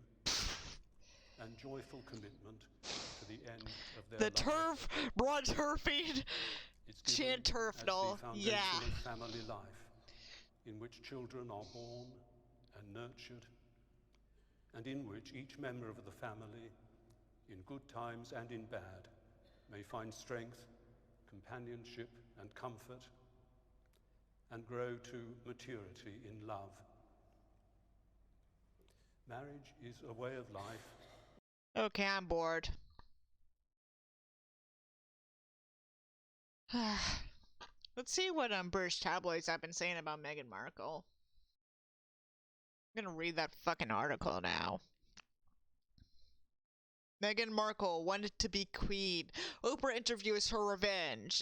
S3: and joyful commitment to the end of their life.
S1: Turf, broad turfing, chin turf doll, yeah.
S3: Of family life, in which children are born and nurtured, and in which each member of the family, in good times and in bad, may find strength, companionship and comfort, and grow to maturity in love. Marriage is a way of life.
S1: Okay, I'm bored. Let's see what British tabloids have been saying about Meghan Markle. I'm gonna read that fucking article now. Meghan Markle wanted to be queen. Oprah interviews her revenge.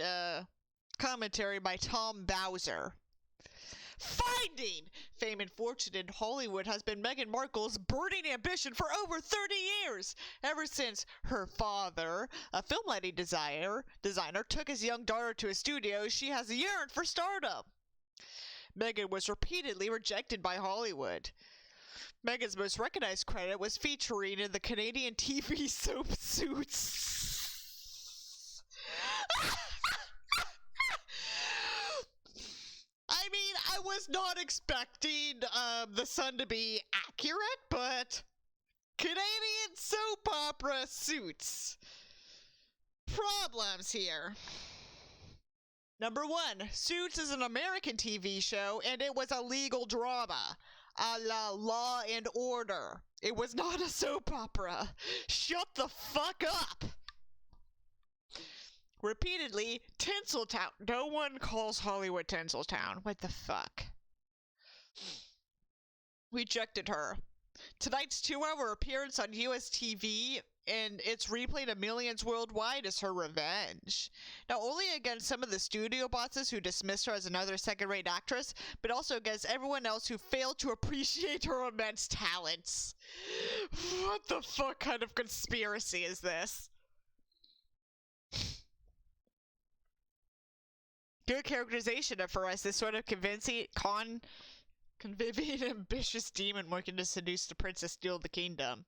S1: Commentary by Tom Bowser. Finding! Fame and fortune in Hollywood has been Meghan Markle's burning ambition for over 30 years. Ever since her father, a film lighting designer, took his young daughter to a studio, she has yearned for stardom. Meghan was repeatedly rejected by Hollywood. Meghan's most recognized credit was featuring in the Canadian TV soap Suits. I mean, I was not expecting the Sun to be accurate, but Canadian soap opera Suits. Problems here. Number one, Suits is an American TV show, and it was a legal drama. A la Law and Order. It was not a soap opera. Shut the fuck up! Repeatedly, Tinseltown. No one calls Hollywood Tinseltown. What the fuck? Rejected her. Tonight's 2-hour appearance on US TV and it's replayed to millions worldwide as her revenge. Not only against some of the studio bosses who dismissed her as another second-rate actress, but also against everyone else who failed to appreciate her immense talents. What the fuck kind of conspiracy is this? Good characterization for us, this sort of convincing, convivial, ambitious demon working to seduce the princess, steal the kingdom.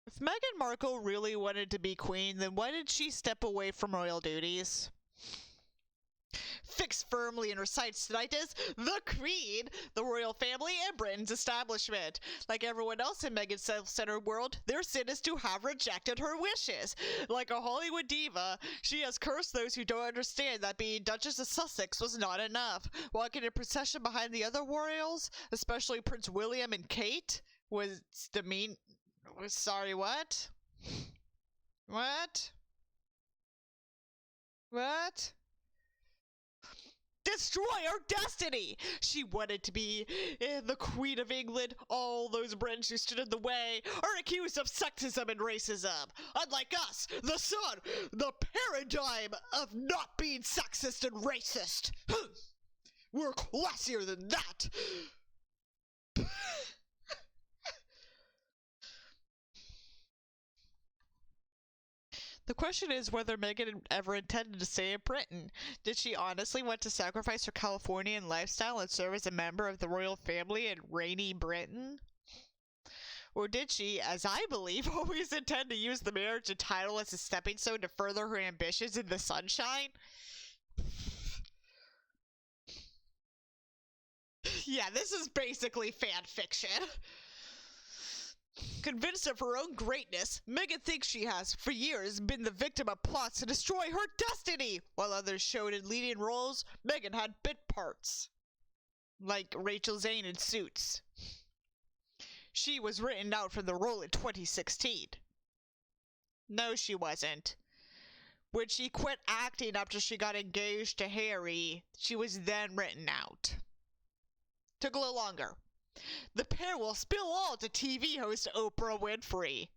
S1: If Meghan Markle really wanted to be queen, then why did she step away from royal duties? Fixed firmly in her sights tonight is the Queen, the royal family, and Britain's establishment. Like everyone else in Meghan's self-centered world, their sin is to have rejected her wishes. Like a Hollywood diva, she has cursed those who don't understand that being Duchess of Sussex was not enough. Walking in procession behind the other royals, especially Prince William and Kate, was demean. Sorry, what? What? What? Destroy our destiny! She wanted to be the Queen of England. All those Britons who stood in the way are accused of sexism and racism. Unlike us, the Sun, the paradigm of not being sexist and racist. We're classier than that. The question is whether Meghan ever intended to stay in Britain. Did she honestly want to sacrifice her Californian lifestyle and serve as a member of the royal family in rainy Britain? Or did she, as I believe, always intend to use the marriage and title as a stepping stone to further her ambitions in the sunshine? Yeah, this is basically fan fiction. Convinced of her own greatness, Meghan thinks she has, for years, been the victim of plots to destroy her destiny. While others showed in leading roles, Meghan had bit parts, like Rachel Zane in Suits. She was written out for the role in 2016. No, she wasn't. When she quit acting after she got engaged to Harry, she was then written out. Took a little longer. The pair will spill all to TV host Oprah Winfrey.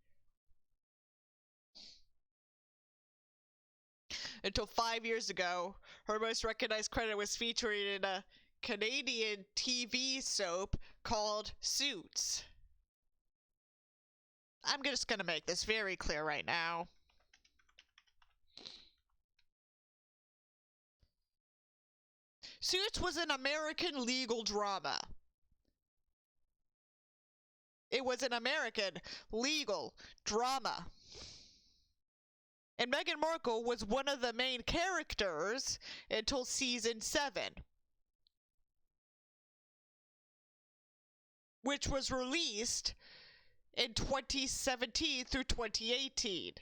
S1: Until 5 years ago, her most recognized credit was featuring in a Canadian TV soap called Suits. I'm just going to make this very clear right now. Suits was an American legal drama. It was an American legal drama. And Meghan Markle was one of the main characters until season 7, which was released in 2017 through 2018.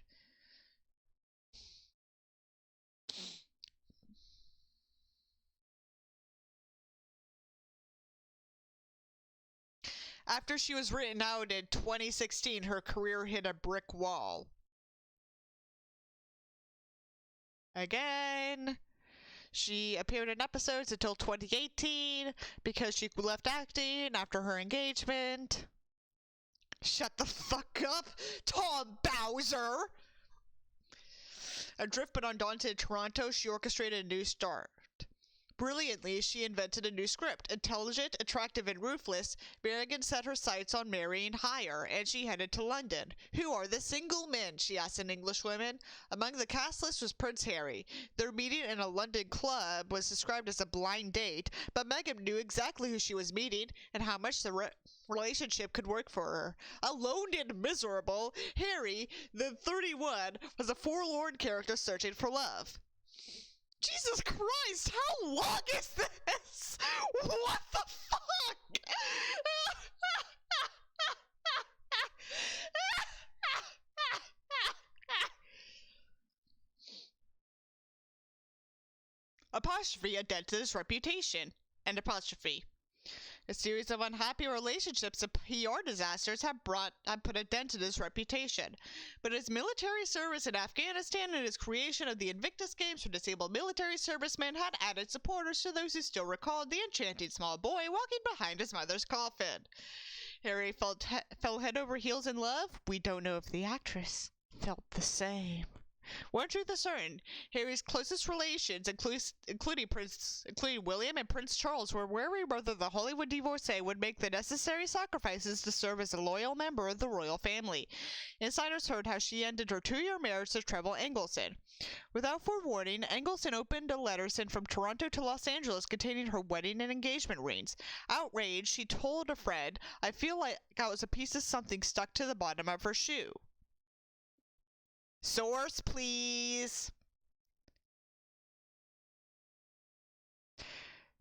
S1: After she was written out in 2016, her career hit a brick wall. Again. She appeared in episodes until 2018 because she left acting after her engagement. Shut the fuck up, Tom Bowser! Adrift but undaunted in Toronto, she orchestrated a new start. Brilliantly, she invented a new script. Intelligent, attractive, and ruthless, Meghan set her sights on marrying higher, and she headed to London. Who are the single men? She asked an Englishwoman. Among the cast list was Prince Harry. Their meeting in a London club was described as a blind date, but Meghan knew exactly who she was meeting and how much the relationship could work for her. Alone and miserable, Harry, then 31, was a forlorn character searching for love. Jesus Christ, how long is this? What the fuck? Apostrophe, a dentist's reputation. End apostrophe. A series of unhappy relationships and PR disasters have put a dent in his reputation. But his military service in Afghanistan and his creation of the Invictus Games for disabled military servicemen had added supporters to those who still recalled the enchanting small boy walking behind his mother's coffin. Harry fell head over heels in love. We don't know if the actress felt the same. One truth is certain: Harry's closest relations, including William and Prince Charles, were wary whether the Hollywood divorcee would make the necessary sacrifices to serve as a loyal member of the royal family. Insiders heard how she ended her 2-year marriage to Trevor Engelson. Without forewarning, Engelson opened a letter sent from Toronto to Los Angeles containing her wedding and engagement rings. Outraged, she told a friend, "I feel like I was a piece of something stuck to the bottom of her shoe." Source, please.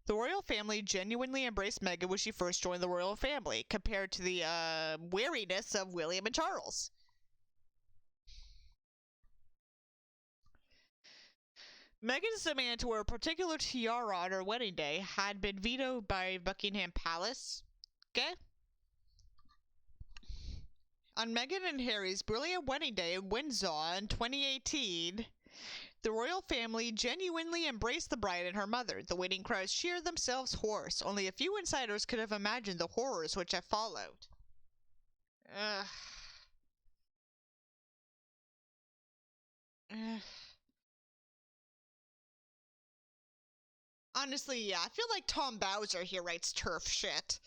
S1: The royal family genuinely embraced Meghan when she first joined the royal family, compared to the wariness of William and Charles. Meghan's demand to wear a particular tiara on her wedding day had been vetoed by Buckingham Palace. Okay? On Meghan and Harry's brilliant wedding day in Windsor in 2018, the royal family genuinely embraced the bride and her mother. The waiting crowds cheered themselves hoarse. Only a few insiders could have imagined the horrors which have followed. Honestly, yeah, I feel like Tom Bowser here writes turf shit.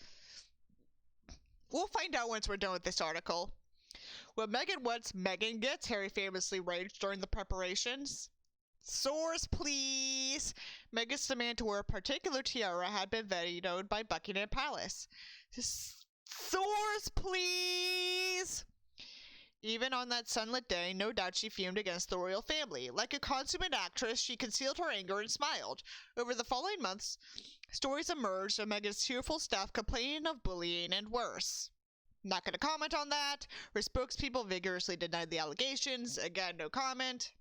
S1: We'll find out once we're done with this article. When Meghan wants, Meghan gets, Harry famously raged during the preparations. Source, please. Meghan's demand to wear a particular tiara had been vetoed by Buckingham Palace. Source, please. Even on that sunlit day, no doubt she fumed against the royal family. Like a consummate actress, she concealed her anger and smiled. Over the following months, stories emerged of Meghan's tearful staff complaining of bullying and worse. Not going to comment on that. Her spokespeople vigorously denied the allegations. Again, no comment.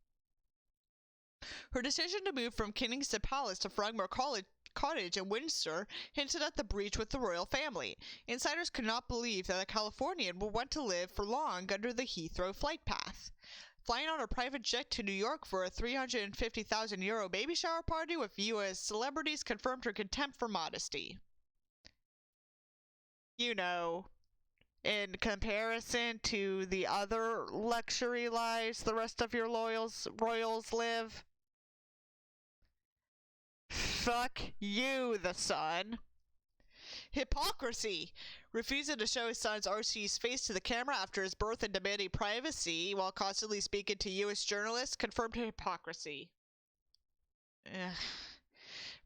S1: Her decision to move from Kensington Palace to Frogmore Cottage in Windsor hinted at the breach with the royal family. Insiders could not believe that a Californian would want to live for long under the Heathrow flight path. Flying on a private jet to New York for a €350,000 baby shower party with U.S. celebrities confirmed her contempt for modesty. You know, in comparison to the other luxury lives the rest of your royals live. Fuck you, the Sun. Hypocrisy. Refusing to show his son's Archie's face to the camera after his birth and demanding privacy while constantly speaking to U.S. journalists confirmed hypocrisy. Ugh.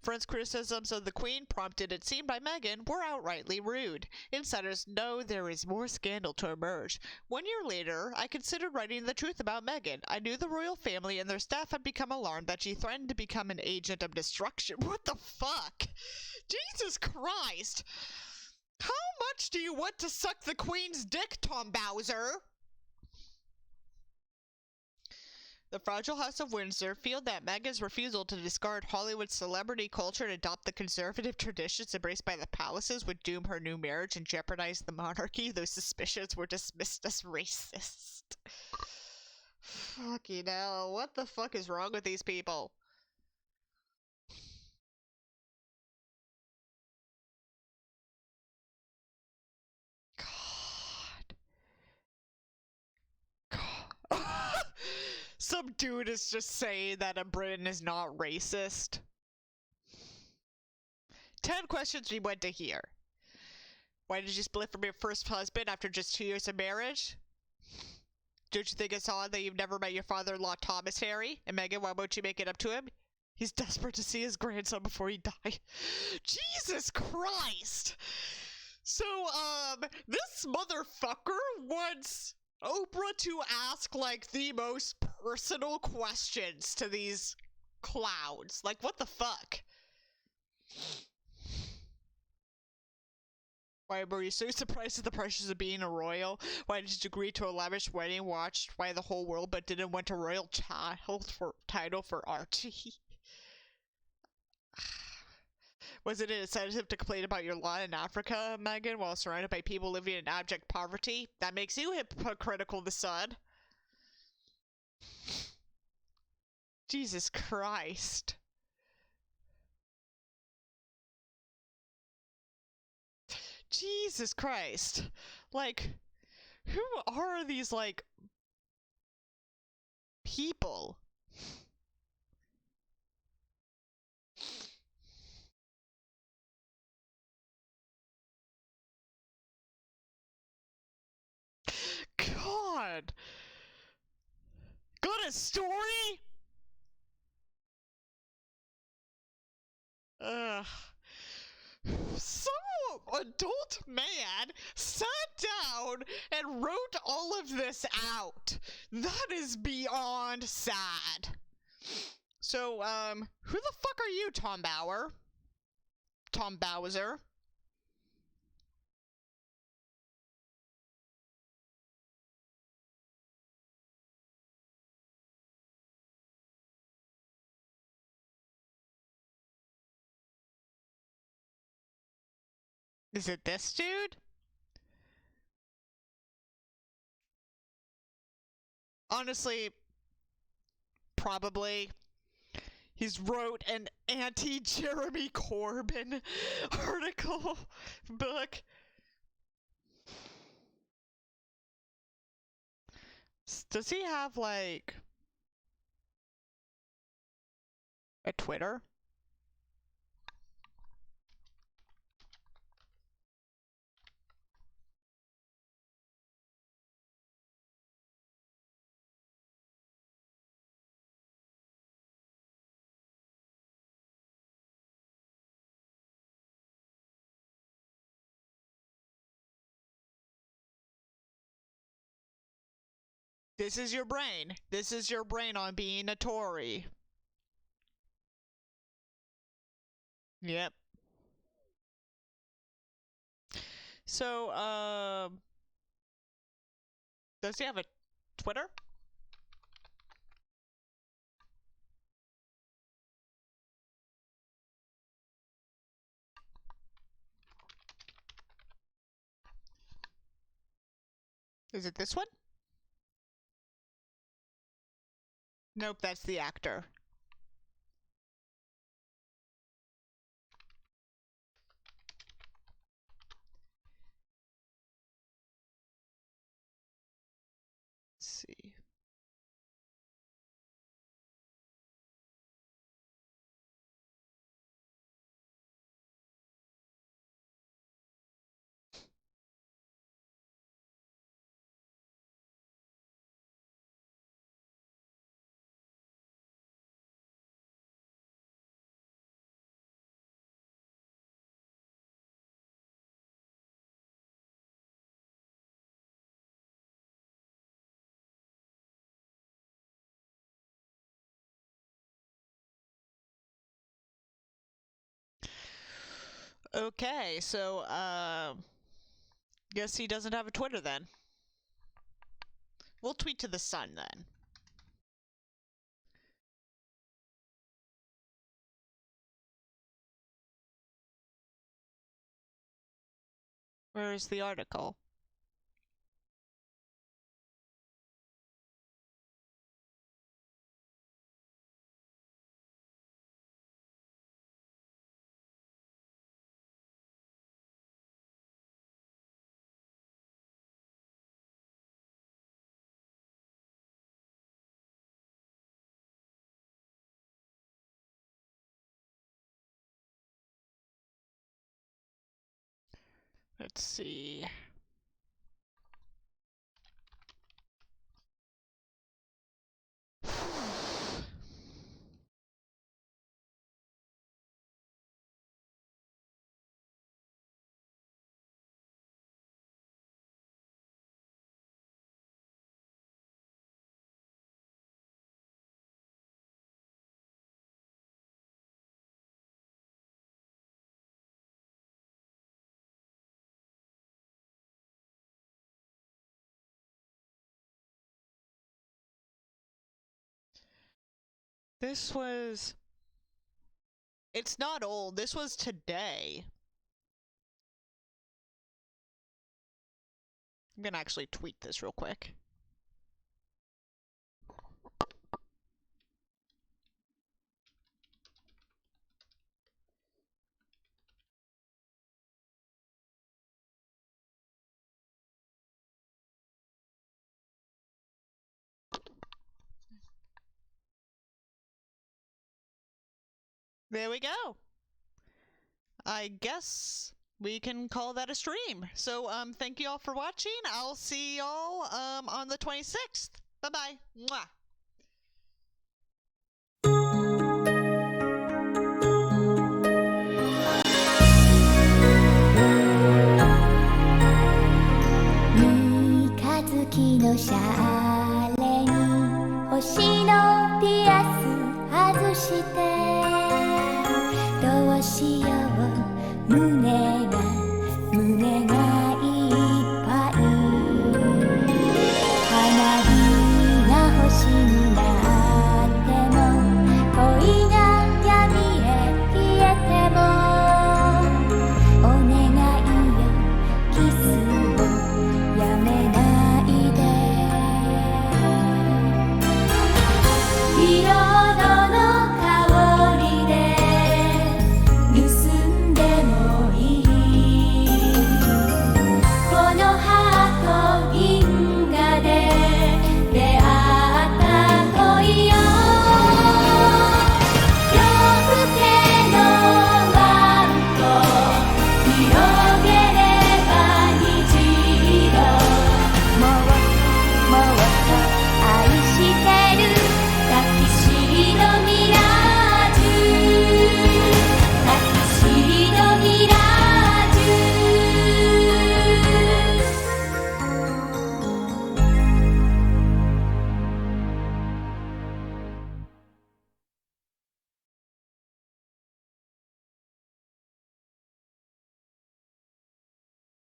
S1: Friends' criticisms of the Queen, prompted it seemed by Meghan, were outrightly rude. Insiders know there is more scandal to emerge. 1 year later, I considered writing the truth about Meghan. I knew the royal family and their staff had become alarmed that she threatened to become an agent of destruction. What the fuck? Jesus Christ! How much do you want to suck the Queen's dick, Tom Bowser? The Fragile House of Windsor feel that Meghan's refusal to discard Hollywood celebrity culture and adopt the conservative traditions embraced by the palaces would doom her new marriage and jeopardize the monarchy. Those suspicions were dismissed as racist. Fucking hell, what the fuck is wrong with these people? God. Some dude is just saying that a Britain is not racist. 10 questions we want to hear. Why did you split from your first husband after just 2 years of marriage? Don't you think it's odd that you've never met your father-in-law Thomas, Harry? And Meghan, why won't you make it up to him? He's desperate to see his grandson before he dies. Jesus Christ! So, this motherfucker wants Oprah to ask, like, the most personal questions to these clowns. Like, what the fuck? Why were you so surprised at the pressures of being a royal? Why did you agree to a lavish wedding watched by the whole world but didn't want a royal title for Archie? Was it an incentive to complain about your lot in Africa, Meghan, while surrounded by people living in abject poverty? That makes you hypocritical, the son. Jesus Christ. Jesus Christ. Like, who are these, like, people? God. Got a story? Some adult man sat down and wrote all of this out. That is beyond sad. So, who the fuck are you, Tom Bauer? Tom Bowser? Is it this dude? Honestly, probably. He's wrote an anti-Jeremy Corbyn article book. Does he have, like, a Twitter? This is your brain. This is your brain on being a Tory. Yep. So, does he have a Twitter? Is it this one? Nope, that's the actor. Let's see. Okay, so, guess he doesn't have a Twitter then. We'll tweet to the Sun then. Where's the article? Let's see. This was... It's not old. This was today. I'm gonna actually tweet this real quick. There we go. I guess we can call that a stream. So, thank you all for watching. I'll see y'all, on the 26th. Bye-bye. Mwah.
S4: 三日月のシャーレに星のピアス外してどうしよう胸